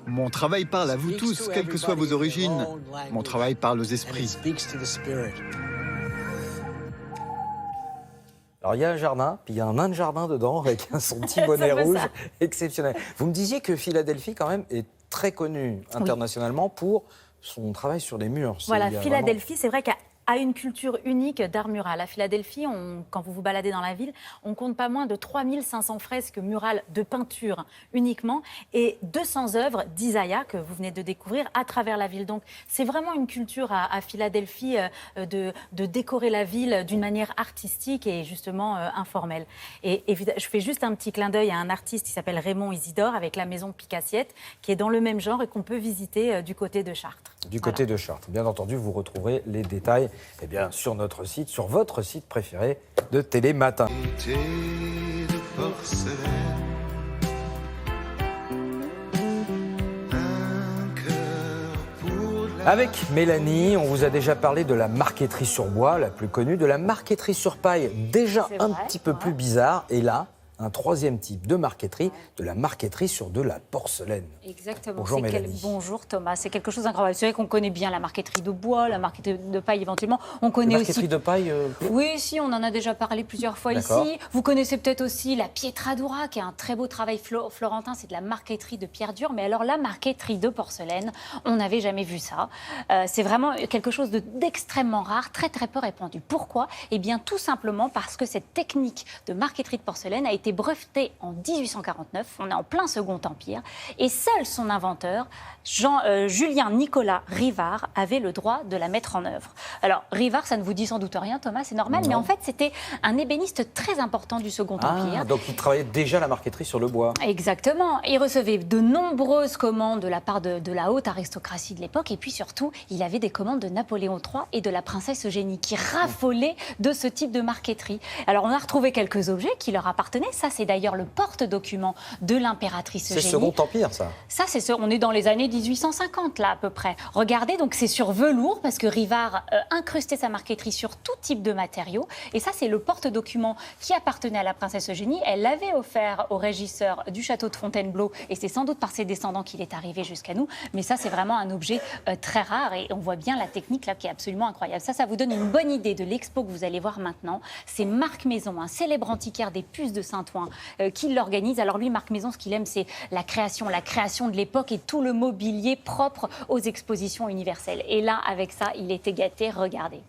Mon travail parle à vous tous, quelles que soient vos origines. Mon travail parle aux esprits. Alors, il y a un jardin, puis il y a un nain de jardin dedans avec son petit bonnet rouge exceptionnel. Vous me disiez que Philadelphie, quand même, est très connue internationalement pour son travail sur les murs. Voilà, Philadelphie, c'est vrai qu'à une culture unique d'art mural. À Philadelphie, quand vous vous baladez dans la ville, on compte pas moins de 3500 fresques murales de peinture uniquement et 200 œuvres d'Isaiah que vous venez de découvrir à travers la ville. Donc c'est vraiment une culture à Philadelphie de décorer la ville d'une manière artistique et justement informelle. Et je fais juste un petit clin d'œil à un artiste qui s'appelle Raymond Isidore avec la maison Picassiette qui est dans le même genre et qu'on peut visiter du côté de Chartres. Du côté de Chartres. Bien entendu, vous retrouverez les détails eh bien, sur notre site, sur votre site préféré de Télématin. Avec Mélanie, on vous a déjà parlé de la marqueterie sur bois, la plus connue, de la marqueterie sur paille, déjà un petit peu plus bizarre. Et là, un troisième type de marqueterie, de la marqueterie sur de la porcelaine. Exactement. Bonjour Mélanie. Bonjour Thomas, c'est quelque chose d'incroyable. C'est vrai qu'on connaît bien la marqueterie de bois, la marqueterie de paille éventuellement. On connaît la marqueterie aussi... de paille Oui, si, on en a déjà parlé plusieurs fois ici. Vous connaissez peut-être aussi la pietratura, qui est un très beau travail florentin, c'est de la marqueterie de pierre dure. Mais alors la marqueterie de porcelaine, on n'avait jamais vu ça. C'est vraiment quelque chose d'extrêmement rare, très très peu répandu. Pourquoi ? Eh bien tout simplement parce que cette technique de marqueterie de porcelaine a été brevetée en 1849, on est en plein Second Empire, et seul son inventeur, Julien Nicolas Rivard, avait le droit de la mettre en œuvre. Alors Rivard, ça ne vous dit sans doute rien Thomas, c'est normal, mais en fait c'était un ébéniste très important du Second Empire. Donc il travaillait déjà la marqueterie sur le bois. Exactement, il recevait de nombreuses commandes de la part de la haute aristocratie de l'époque, et puis surtout, il avait des commandes de Napoléon III et de la princesse Eugénie, qui raffolaient de ce type de marqueterie. Alors on a retrouvé quelques objets qui leur appartenaient, ça c'est d'ailleurs le porte-document de l'impératrice Eugénie. C'est Second Empire, ça. Ça, on est dans les années 1850, là, à peu près. Regardez, donc c'est sur velours, parce que Rivard incrustait sa marqueterie sur tout type de matériaux. Et ça, c'est le porte-document qui appartenait à la princesse Eugénie. Elle l'avait offert au régisseur du château de Fontainebleau, et c'est sans doute par ses descendants qu'il est arrivé jusqu'à nous. Mais ça, c'est vraiment un objet très rare, et on voit bien la technique, là, qui est absolument incroyable. Ça vous donne une bonne idée de l'expo que vous allez voir maintenant. C'est Marc Maison, un célèbre antiquaire des Puces de Saint-Ouen, qui l'organise. Alors lui, Marc Maison, ce qu'il aime, c'est la création de l'époque et tout le mobilier propre aux expositions universelles. Et là, avec ça, il était gâté. Regardez.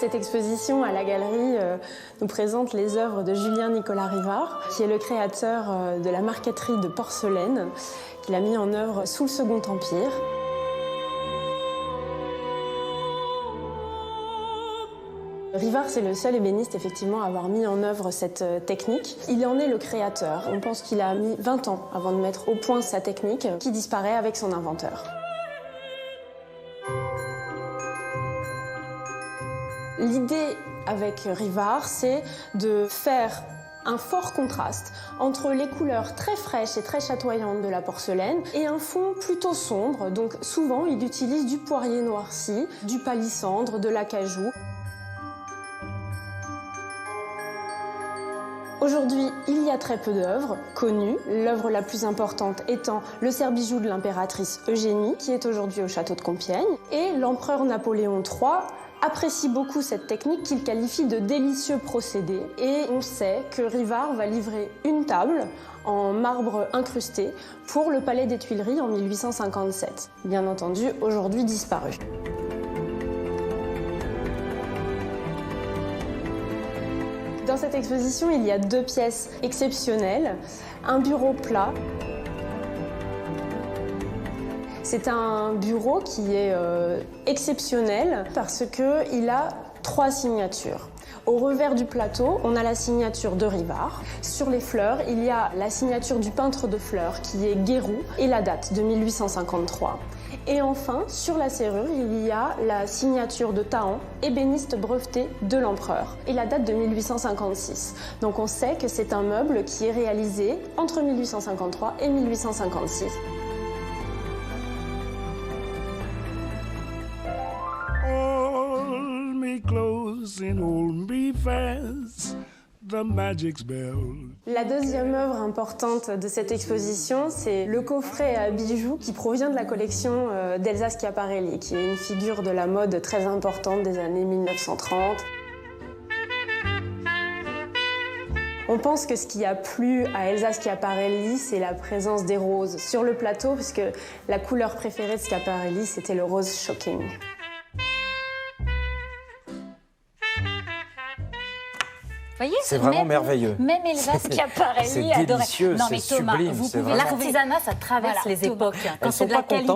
Cette exposition à la galerie nous présente les œuvres de Julien Nicolas Rivard, qui est le créateur de la marqueterie de porcelaine qu'il a mis en œuvre sous le Second Empire. Rivard, c'est le seul ébéniste effectivement à avoir mis en œuvre cette technique. Il en est le créateur. On pense qu'il a mis 20 ans avant de mettre au point sa technique, qui disparaît avec son inventeur. L'idée avec Rivard, c'est de faire un fort contraste entre les couleurs très fraîches et très chatoyantes de la porcelaine et un fond plutôt sombre. Donc souvent, il utilise du poirier noirci, du palissandre, de l'acajou. Aujourd'hui, il y a très peu d'œuvres connues, l'œuvre la plus importante étant le cerf-bijou de l'impératrice Eugénie, qui est aujourd'hui au château de Compiègne, et l'empereur Napoléon III apprécie beaucoup cette technique qu'il qualifie de délicieux procédé. Et on sait que Rivard va livrer une table en marbre incrusté pour le Palais des Tuileries en 1857. Bien entendu, aujourd'hui disparu. Dans cette exposition, il y a 2 pièces exceptionnelles. Un bureau plat. C'est un bureau qui est exceptionnel parce qu'il a 3 signatures. Au revers du plateau, on a la signature de Rivard. Sur les fleurs, il y a la signature du peintre de fleurs qui est Guéroux et la date de 1853. Et enfin, sur la serrure, il y a la signature de Tahan, ébéniste breveté de l'empereur, et la date de 1856. Donc on sait que c'est un meuble qui est réalisé entre 1853 et 1856. Hold me close and hold me fast. The magic spell. La deuxième œuvre importante de cette exposition, c'est le coffret à bijoux qui provient de la collection d'Elsa Schiaparelli, qui est une figure de la mode très importante des années 1930. On pense que ce qui a plu à Elsa Schiaparelli, c'est la présence des roses sur le plateau, puisque la couleur préférée de Schiaparelli, c'était le rose shocking. C'est vraiment merveilleux. Même Elsa Schiaparelli adorait. C'est délicieux, non, mais c'est Thomas, sublime. Vous pouvez l'artisanat, ça traverse les époques. Quand c'est de la qualité.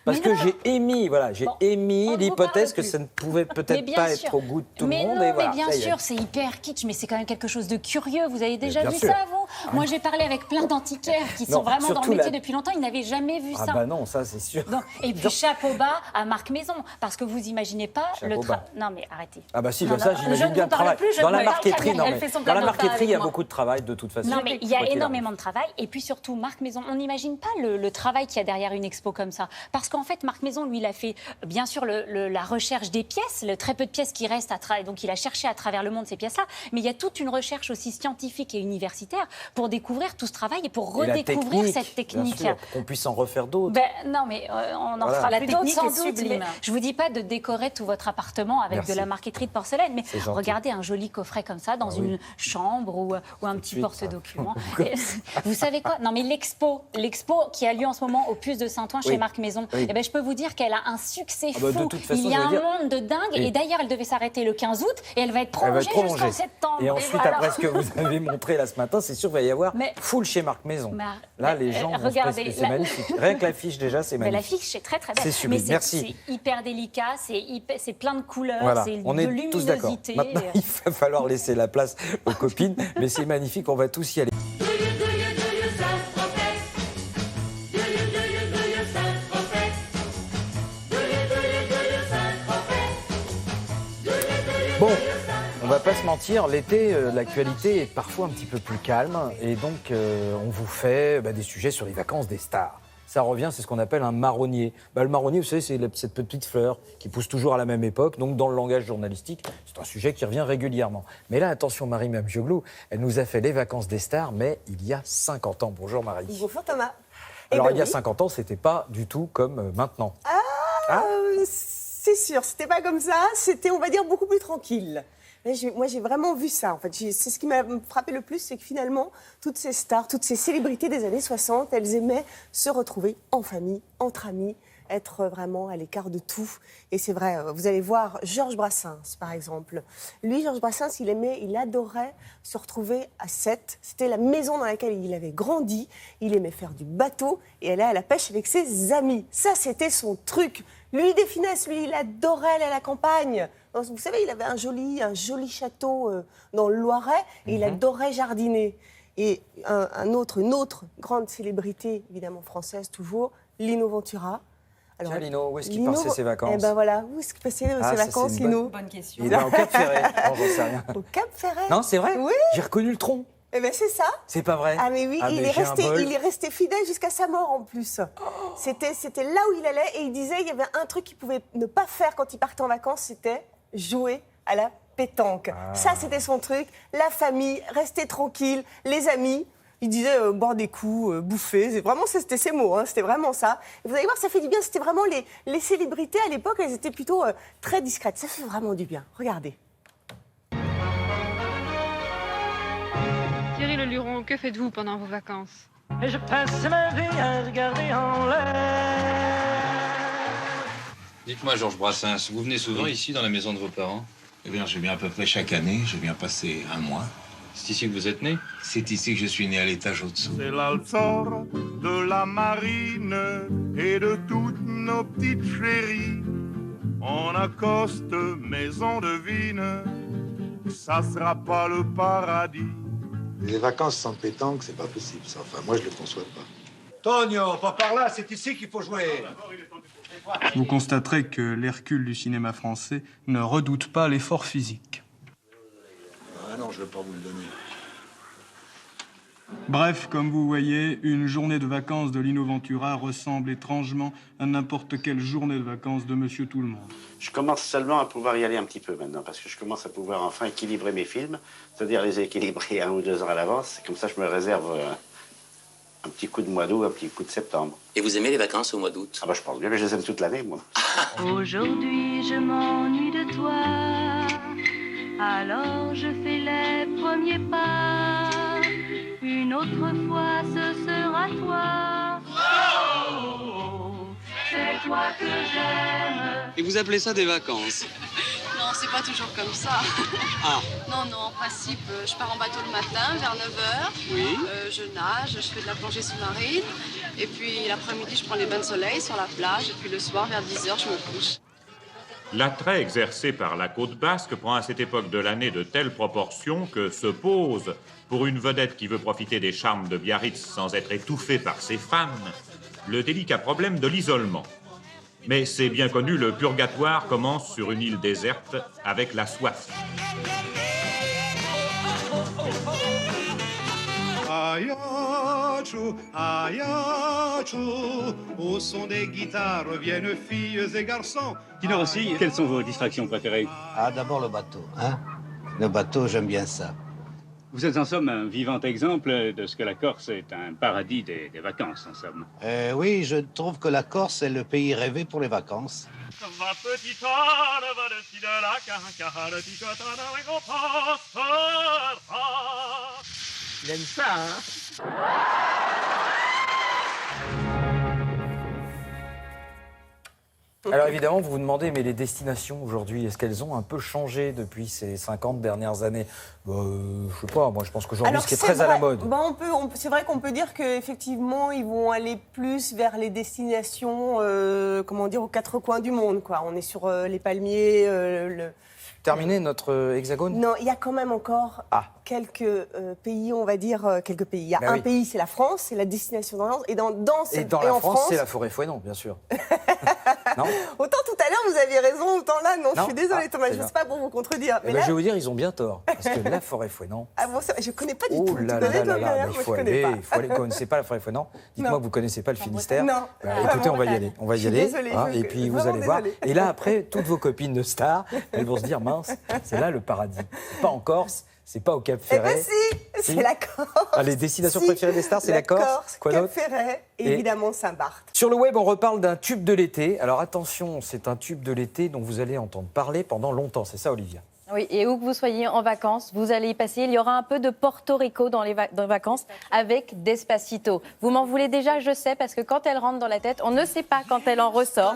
Parce que j'ai émis l'hypothèse que ça ne pouvait Mais peut-être bien pas sûr. être au goût de tout mais le monde. non, Et voilà, mais bien ça y est. sûr, c'est hyper kitsch, mais c'est quand même quelque chose de curieux. Vous avez déjà bien vu sûr. ça, vous Moi, j'ai parlé avec plein d'antiquaires qui Non, sont vraiment dans surtout le métier la- depuis longtemps. Ils n'avaient jamais vu Ah ça. bah non, ça c'est sûr. Donc, et puis chapeau bas à Marc Maison, parce que vous imaginez pas le Chapeau travail. bas. Non mais arrêtez. Ah bah si, Non, ça non, je j'imagine ne bien vous le parle travail. plus, je Dans ne la me parle marqueterie, qu'à non elle mais fait son dans la cadeau marqueterie, il y a avec moi. beaucoup de travail de toute façon. Non, mais il y a Quoi qu'il énormément de travail. Et puis surtout, Marc Maison, on n'imagine pas le travail qu'il y a derrière une expo comme ça. Parce qu'en fait, Marc Maison, lui, il a fait, bien sûr, la recherche des pièces, le très peu de pièces qui restent à travailler. Donc, il a cherché à travers le monde ces pièces-là. Mais il y a toute une recherche aussi scientifique et universitaire pour découvrir tout ce travail et pour Et la redécouvrir technique, cette technique. bien sûr, pour qu'on puisse en refaire d'autres. Ben, non, mais on en Voilà. fera La plus d'autres technique sans est doute. sublime. Mais je vous dis pas de décorer tout votre appartement avec Merci. de la marqueterie de porcelaine, mais C'est gentil. regardez un joli coffret comme ça dans une chambre ou un petit suite, porte-document. Et vous savez quoi? Non, mais l'expo qui a lieu en ce moment au Puce de Saint-Ouen chez Oui. Marc Maison, Oui. eh ben, je peux vous dire qu'elle a un succès Ah bah, de fou. toute façon, Il y a je un veux dire- monde de dingue. Et- Et d'ailleurs, elle devait s'arrêter le 15 août et elle va être Elle va prolongée, être prolongée. jusqu'en septembre. Et ensuite, Alors- après ce que vous avez montré là ce matin, c'est sûr qu'il va y avoir Mais- full chez Marc Maison. Mais- Là, mais, les gens vont se regardez, presser, c'est la- magnifique. Rien que l'affiche déjà, c'est Mais magnifique. l'affiche, c'est très très belle. C'est sublime. Mais Merci. c'est hyper délicat, c'est plein de couleurs, Voilà, c'est on de est tous d'accord. luminosité. Maintenant, il va falloir laisser la place aux copines, mais c'est magnifique, on va tous y aller. Bon, on va pas se mentir, l'été, l'actualité est parfois un petit peu plus calme, et donc on vous fait des sujets sur les vacances des stars. Ça revient, c'est ce qu'on appelle un marronnier. Le marronnier, vous savez, c'est cette petite fleur qui pousse toujours à la même époque. Donc, dans le langage journalistique, c'est un sujet qui revient régulièrement. Mais là, attention, Marie Mamdioglou, elle nous a fait les vacances des stars, mais il y a 50 ans. Bonjour Marie. Bonjour Thomas. Alors, Eh ben il y a oui. 50 ans, c'était pas du tout comme maintenant. C'est sûr, c'était pas comme ça, c'était, on va dire, beaucoup plus tranquille. Mais moi, j'ai vraiment vu ça, en fait. C'est ce qui m'a frappé le plus, c'est que finalement, toutes ces stars, toutes ces célébrités des années 60, elles aimaient se retrouver en famille, entre amis, être vraiment à l'écart de tout. Et c'est vrai, vous allez voir Georges Brassens, par exemple. Lui, Georges Brassens, il adorait se retrouver à Sète. C'était la maison dans laquelle il avait grandi. Il aimait faire du bateau et aller à la pêche avec ses amis. Ça, c'était son truc. Lui, des finesses, lui, il adorait aller à la campagne. Vous savez, il avait un joli château dans le Loiret et il adorait jardiner. Et une autre grande célébrité, évidemment française toujours, Lino Ventura. Tiens, Lino, où est-ce qu'il passait ses vacances? Eh ben voilà, où est-ce qu'il passait ses ça, vacances, c'est une Lino? Bonne question. Il est au Cap Ferret. Non, j'en sais rien. Au Cap Ferret. Non, c'est vrai. Oui. J'ai reconnu le tronc. Eh ben c'est ça. C'est pas vrai. Ah mais oui, Ah, il mais est j'ai un bol. resté fidèle jusqu'à sa mort en plus. C'était là où il allait et il disait il y avait un truc qu'il pouvait ne pas faire quand il partait en vacances, c'était jouer à la pétanque. Ça c'était son truc, la famille, rester tranquille, les amis. Il disait boire des coups, bouffer. C'était ses mots, hein, c'était vraiment ça. Et vous allez voir, ça fait du bien. C'était vraiment les célébrités à l'époque, elles étaient plutôt très discrètes. Ça fait vraiment du bien. Regardez. Thierry Leluron, que faites-vous pendant vos vacances? Et je passe ma vie à regarder en l'air. Dites-moi, Georges Brassens, vous venez souvent ici, dans la maison de vos parents? Eh bien, je viens à peu près chaque année. Je viens passer un mois. C'est ici que vous êtes né? C'est ici que je suis né, à l'étage au-dessous. C'est l'alzor de la marine et de toutes nos petites chéries. On accoste, mais on devine, ça sera pas le paradis. Les vacances sans pétanque, c'est pas possible, ça. Enfin, moi, je le conçois pas. Tonio, pas par là, c'est ici qu'il faut jouer. Vous constaterez que l'Hercule du cinéma français ne redoute pas l'effort physique. Ah non, je veux pas vous le donner. Bref, comme vous voyez, une journée de vacances de Lino Ventura ressemble étrangement à n'importe quelle journée de vacances de Monsieur Tout-le-Monde. Je commence seulement à pouvoir y aller un petit peu maintenant, parce que je commence à pouvoir enfin équilibrer mes films, c'est-à-dire les équilibrer 1 ou 2 ans à l'avance. Comme ça, je me réserve un petit coup de mois d'août, un petit coup de septembre. Et vous aimez les vacances au mois d'août? Ah bah je pense bien, mais je les aime toute l'année, moi. Aujourd'hui, je m'ennuie de toi. Alors je fais les premiers pas. Une autre fois, ce sera toi. Oh, c'est toi que j'aime. Et vous appelez ça des vacances? Non, c'est pas toujours comme ça. Ah. Non, en principe, je pars en bateau le matin vers 9h. Oui. Je nage, je fais de la plongée sous-marine. Et puis l'après-midi, je prends les bains de soleil sur la plage. Et puis le soir, vers 10h, je me couche. L'attrait exercé par la côte basque prend à cette époque de l'année de telles proportions que se pose, pour une vedette qui veut profiter des charmes de Biarritz sans être étouffée par ses fans, le délicat problème de l'isolement. Mais c'est bien connu, le purgatoire commence sur une île déserte avec la soif. Ayachu, ayachu, au son des guitares viennent filles et garçons. Tino Rossi, quelles sont vos distractions préférées? Ah, d'abord le bateau, hein. Le bateau, j'aime bien ça. Vous êtes en somme un vivant exemple de ce que la Corse est un paradis des vacances, en somme. Oui, je trouve que la Corse est le pays rêvé pour les vacances. Va petite Anne, va dessus de la cancare, ticotane avec au passera. Il aime ça, hein. Alors évidemment, vous vous demandez, mais les destinations aujourd'hui, est-ce qu'elles ont un peu changé depuis ces 50 dernières années? Je sais pas, moi je pense qu'aujourd'hui, ce qui est très à la mode. C'est vrai qu'on peut dire qu'effectivement, ils vont aller plus vers les destinations, aux quatre coins du monde, quoi. On est sur les palmiers, Terminé notre hexagone? Non, il y a quand même encore quelques pays, on va dire, quelques pays. Il y a un pays, c'est la France, c'est la destination d'enfance. Et dans la France, c'est la forêt Fouesnant, bien sûr. Non. Autant tout à l'heure, vous aviez raison, autant là, non. Je suis désolée, Thomas, je ne sais pas pour vous contredire. Mais là, je vais vous dire, ils ont bien tort. Parce que la forêt Fouesnant... Ah bon, je ne connais pas du tout. Oh là là là là, il faut aller. Vous ne connaissez pas la forêt Fouesnant? Dites-moi que vous ne connaissez pas le Finistère. Non. Écoutez, on va y aller. On va y aller. Désolée, et puis vous allez voir. Et là, après, toutes vos copines de stars, elles vont se dire, mince, c'est là le paradis. C'est pas en Corse, c'est pas au Cap Ferret. Eh ben si, c'est la Corse. Les destinations préférées des stars, c'est la Corse. Quoi d'autre? Cap Ferret, évidemment Saint-Barth. Sur le web, on reparle d'un tube de l'été. Alors attention, c'est un tube de l'été dont vous allez entendre parler pendant longtemps. C'est ça, Olivia? Oui, et où que vous soyez en vacances, vous allez y passer. Il y aura un peu de Porto Rico dans les vacances avec Despacito. Vous m'en voulez déjà, je sais, parce que quand elle rentre dans la tête, on ne sait pas quand elle en ressort.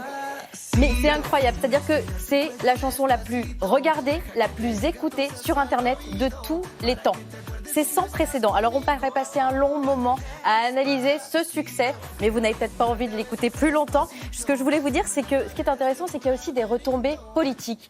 Mais c'est incroyable, c'est-à-dire que c'est la chanson la plus regardée, la plus écoutée sur Internet de tous les temps. C'est sans précédent. Alors on pourrait passer un long moment à analyser ce succès, mais vous n'avez peut-être pas envie de l'écouter plus longtemps. Ce que je voulais vous dire, c'est que ce qui est intéressant, c'est qu'il y a aussi des retombées politiques.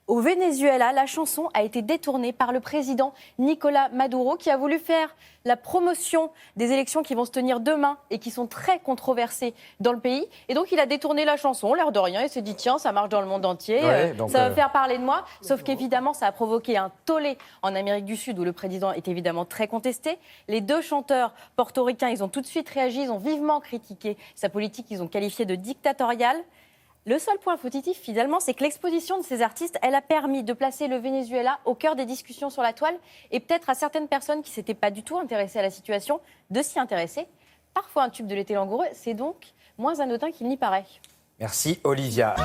Au Venezuela, la chanson a été détournée par le président Nicolás Maduro qui a voulu faire la promotion des élections qui vont se tenir demain et qui sont très controversées dans le pays. Et donc, il a détourné la chanson, l'air de rien. Il s'est dit, tiens, ça marche dans le monde entier, ça va faire parler de moi. Sauf qu'évidemment, ça a provoqué un tollé en Amérique du Sud où le président est évidemment très contesté. Les deux chanteurs portoricains, ils ont tout de suite réagi, ils ont vivement critiqué sa politique, ils ont qualifié de dictatoriale. Le seul point positif, finalement, c'est que l'exposition de ces artistes, elle a permis de placer le Venezuela au cœur des discussions sur la toile et peut-être à certaines personnes qui ne s'étaient pas du tout intéressées à la situation, de s'y intéresser. Parfois, un tube de l'été langoureux, c'est donc moins anodin qu'il n'y paraît. Merci, Olivia.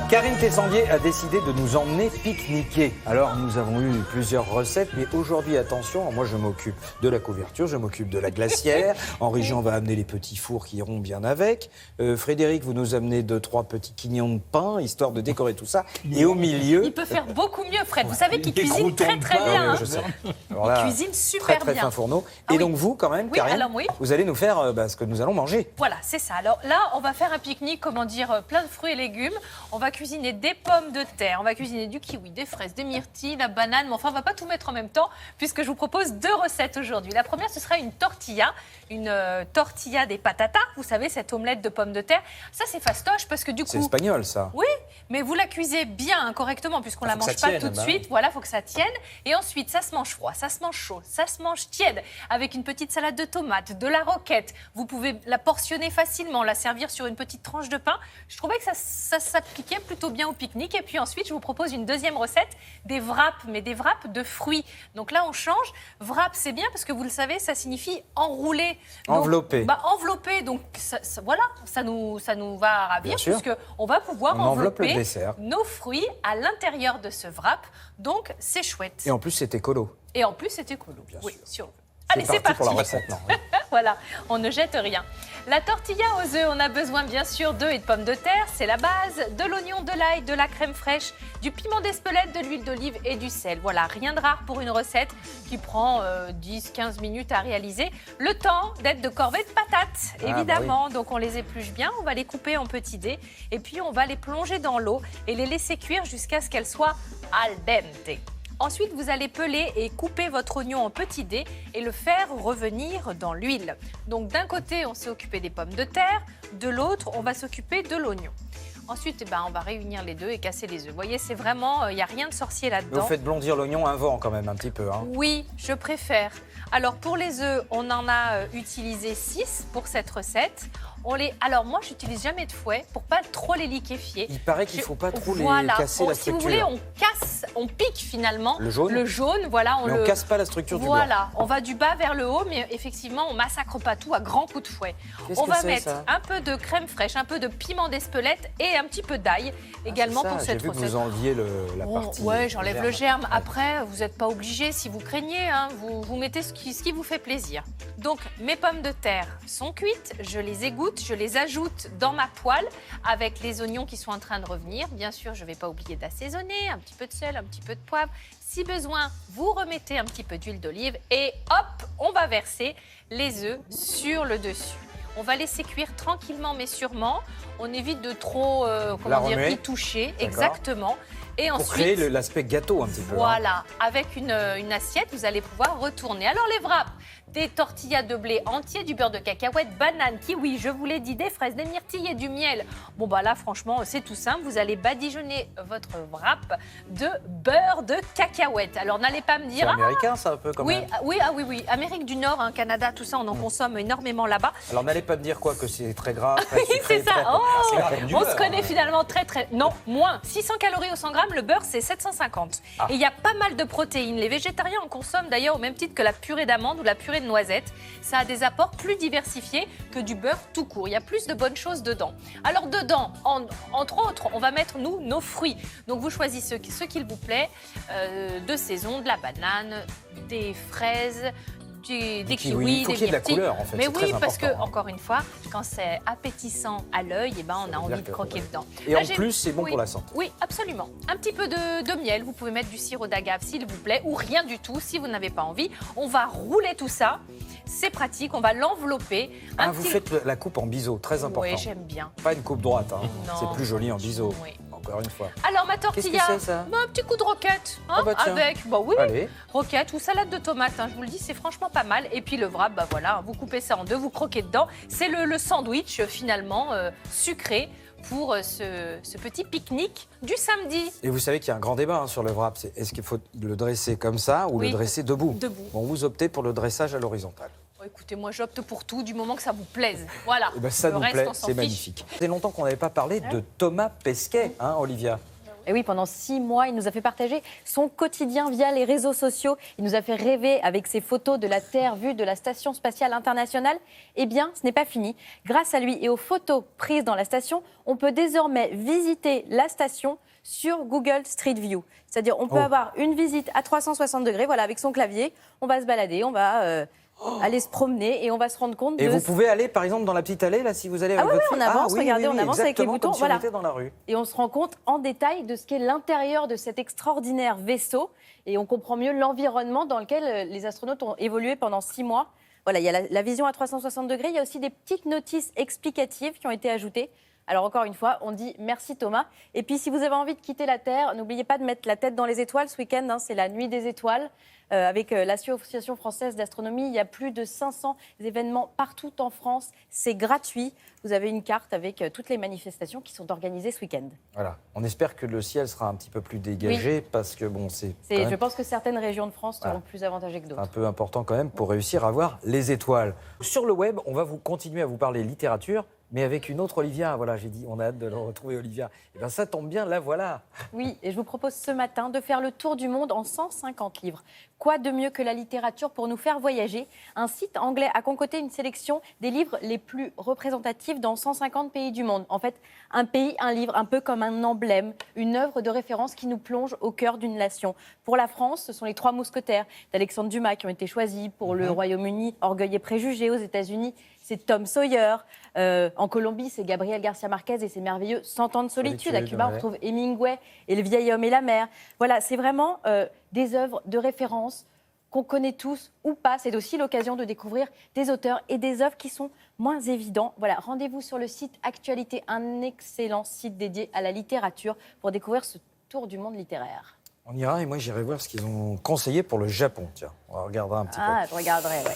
Karine Tessandier a décidé de nous emmener pique-niquer. Alors, nous avons eu plusieurs recettes, mais aujourd'hui, attention, moi je m'occupe de la couverture, je m'occupe de la glacière. Henri-Jean va amener les petits fours qui iront bien avec. Frédéric, vous nous amenez 2-3 petits quignons de pain, histoire de décorer tout ça. Et au milieu... Il peut faire beaucoup mieux, Fred. Vous savez qu'il cuisine très bien. Je sais. Alors là, il cuisine super très bien. Fin fourneau. Et donc vous, quand même, Karine, vous allez nous faire ce que nous allons manger. Voilà, c'est ça. Alors là, on va faire un pique-nique, plein de fruits et légumes. On va cuisiner des pommes de terre, on va cuisiner du kiwi, des fraises, des myrtilles, la banane, mais enfin on va pas tout mettre en même temps puisque je vous propose 2 recettes aujourd'hui. La première, ce sera une tortilla des patatas, vous savez, cette omelette de pommes de terre. Ça c'est fastoche parce que du coup... C'est espagnol ça. Oui, mais vous la cuisez bien, correctement, puisqu'on la mange pas tout de suite. Voilà, faut que ça tienne. Et ensuite, ça se mange froid, ça se mange chaud, ça se mange tiède, avec une petite salade de tomates, de la roquette. Vous pouvez la portionner facilement, la servir sur une petite tranche de pain. Je trouvais que ça s'appliquait plutôt bien au pique-nique. Et puis ensuite, je vous propose une deuxième recette, des wraps, mais des wraps de fruits. Donc là, on change. Wrap, c'est bien parce que vous le savez, ça signifie enrouler. Envelopper. Envelopper, donc voilà, ça nous va ravir puisqu'on va pouvoir envelopper nos fruits à l'intérieur de ce wrap. Donc, c'est chouette. Et en plus, c'est écolo. Et en plus, c'est écolo. Bien oui, sûr. si on veut. Allez, c'est parti. Pour la recette, non, oui. Voilà, on ne jette rien. La tortilla aux œufs, on a besoin bien sûr d'œufs et de pommes de terre, c'est la base, de l'oignon, de l'ail, de la crème fraîche, du piment d'Espelette, de l'huile d'olive et du sel. Voilà, rien de rare pour une recette qui prend 10-15 minutes à réaliser. Le temps d'être de corvée de patates, évidemment. Bah oui. Donc on les épluche bien, on va les couper en petits dés et puis on va les plonger dans l'eau et les laisser cuire jusqu'à ce qu'elles soient al dente. Ensuite, vous allez peler et couper votre oignon en petits dés et le faire revenir dans l'huile. Donc d'un côté, on s'est occupé des pommes de terre, de l'autre, on va s'occuper de l'oignon. Ensuite, on va réunir les deux et casser les œufs. Vous voyez, c'est vraiment, il n'y a rien de sorcier là-dedans. Vous faites blondir l'oignon un vent quand même, un petit peu. Hein. Oui, je préfère. Alors pour les œufs, on en a utilisé 6 pour cette recette. Alors moi, j'utilise jamais de fouet pour pas trop les liquéfier. Il paraît qu'il ne faut pas trop les casser la structure. Si vous voulez, on pique finalement le jaune, voilà. Mais on ne casse pas la structure du blanc. Voilà, on va du bas vers le haut, mais effectivement, on massacre pas tout à grands coups de fouet. On va mettre un peu de crème fraîche, un peu de piment d'Espelette et un petit peu d'ail également pour cette recette. J'ai vu que vous enleviez la partie. Ouais, j'enlève le germe. Après, vous n'êtes pas obligé, si vous craignez, hein, vous mettez ce qui vous fait plaisir. Donc, mes pommes de terre sont cuites, je les égoutte, je les ajoute dans ma poêle avec les oignons qui sont en train de revenir. Bien sûr, je ne vais pas oublier d'assaisonner, un petit peu de sel, un petit peu de poivre. Si besoin, vous remettez un petit peu d'huile d'olive et hop, on va verser les œufs sur le dessus. On va laisser cuire tranquillement mais sûrement. On évite de trop y toucher. Exactement. Et ensuite, pour créer l'aspect gâteau un petit peu. Voilà, avec une assiette, vous allez pouvoir retourner. Alors les wraps, des tortillas de blé entier, du beurre de cacahuète, banane, kiwi, je vous l'ai dit, des fraises, des myrtilles et du miel. Bon bah là franchement c'est tout simple, vous allez badigeonner votre wrap de beurre de cacahuète. Alors n'allez pas me dire... C'est américain ça un peu quand même. Oui, Amérique du Nord, hein, Canada, tout ça, on en consomme énormément là-bas. Alors n'allez pas me dire quoi, que c'est très gras, très oui, c'est ça. On se connaît hein. finalement très... Non, moins. 600 calories au 100 grammes, le beurre c'est 750. Et il y a pas mal de protéines. Les végétariens en consomment d'ailleurs au même titre que la purée d'amande ou la purée de noisettes. Ça a des apports plus diversifiés que du beurre tout court. Il y a plus de bonnes choses dedans. Alors dedans, entre autres, on va mettre nos fruits. Donc vous choisissez ce qu'il vous plaît, de saison, de la banane, des fraises, des kiwis, des de la couleur en fait. Mais oui, parce que encore une fois, quand c'est appétissant à l'œil, on a envie de croquer dedans. Et là, en plus, c'est bon pour la santé. Oui, absolument. Un petit peu de miel, vous pouvez mettre du sirop d'agave s'il vous plaît, ou rien du tout si vous n'avez pas envie. On va rouler tout ça. C'est pratique, on va l'envelopper. Vous faites la coupe en biseau, très important. Oui, j'aime bien. Pas une coupe droite, hein. C'est plus joli en biseau. Oui. Encore une fois. Alors ma tortilla, qu'est-ce que c'est, ça un petit coup de roquette, avec, roquette ou salade de tomates, je vous le dis, c'est franchement pas mal. Et puis le wrap, voilà, vous coupez ça en deux, vous croquez dedans. C'est le sandwich finalement sucré pour ce petit pique-nique du samedi. Et vous savez qu'il y a un grand débat sur le wrap. Est-ce qu'il faut le dresser comme ça ou le dresser debout? Bon, vous optez pour le dressage à l'horizontale. Écoutez, moi j'opte pour tout du moment que ça vous plaise. Voilà. Et ça nous plaît, c'est magnifique. Ça fait longtemps qu'on n'avait pas parlé de Thomas Pesquet, Olivia. Et oui, pendant 6 mois, il nous a fait partager son quotidien via les réseaux sociaux. Il nous a fait rêver avec ses photos de la Terre vue de la Station spatiale internationale. Eh bien, ce n'est pas fini. Grâce à lui et aux photos prises dans la station, on peut désormais visiter la station sur Google Street View. C'est-à-dire, on peut avoir une visite à 360 degrés, voilà, avec son clavier. On va se balader, on va... aller se promener et on va se rendre compte Et vous pouvez aller, par exemple, dans la petite allée, là, si vous allez avec votre fille. On avance, regardez, on avance avec les boutons. Comme si on était dans la rue. Et on se rend compte en détail de ce qu'est l'intérieur de cet extraordinaire vaisseau. Et on comprend mieux l'environnement dans lequel les astronautes ont évolué pendant 6 mois. Voilà, il y a la vision à 360 degrés. Il y a aussi des petites notices explicatives qui ont été ajoutées. Alors encore une fois, on dit merci Thomas. Et puis si vous avez envie de quitter la Terre, n'oubliez pas de mettre la tête dans les étoiles ce week-end. C'est la nuit des étoiles. Avec l'Association française d'astronomie, il y a plus de 500 événements partout en France. C'est gratuit. Vous avez une carte avec toutes les manifestations qui sont organisées ce week-end. Voilà. On espère que le ciel sera un petit peu plus dégagé parce que je pense que certaines régions de France seront plus avantagées que d'autres. C'est un peu important quand même pour réussir à voir les étoiles. Sur le web, on va continuer à vous parler littérature, mais avec une autre Olivia. Voilà, j'ai dit, on a hâte de le retrouver, Olivia. Et bien ça tombe bien, la voilà. Oui, et je vous propose ce matin de faire le tour du monde en 150 livres. Quoi de mieux que la littérature pour nous faire voyager? Un site anglais a concocté une sélection des livres les plus représentatifs dans 150 pays du monde. En fait, un pays, un livre, un peu comme un emblème, une œuvre de référence qui nous plonge au cœur d'une nation. Pour la France, ce sont les 3 mousquetaires d'Alexandre Dumas qui ont été choisis. Pour le Royaume-Uni, Orgueil et préjugés. Aux États-Unis, c'est Tom Sawyer. En Colombie, c'est Gabriel Garcia Marquez et ses merveilleux 100 ans de solitude. À Cuba, on retrouve Hemingway et Le vieil homme et la mer. Voilà, c'est vraiment des œuvres de référence qu'on connaît tous ou pas. C'est aussi l'occasion de découvrir des auteurs et des œuvres qui sont moins évidents. Voilà, rendez-vous sur le site Actualité, un excellent site dédié à la littérature pour découvrir ce tour du monde littéraire. On ira et moi j'irai voir ce qu'ils ont conseillé pour le Japon. Tiens, on regardera un petit peu. Ah, je regarderai, ouais.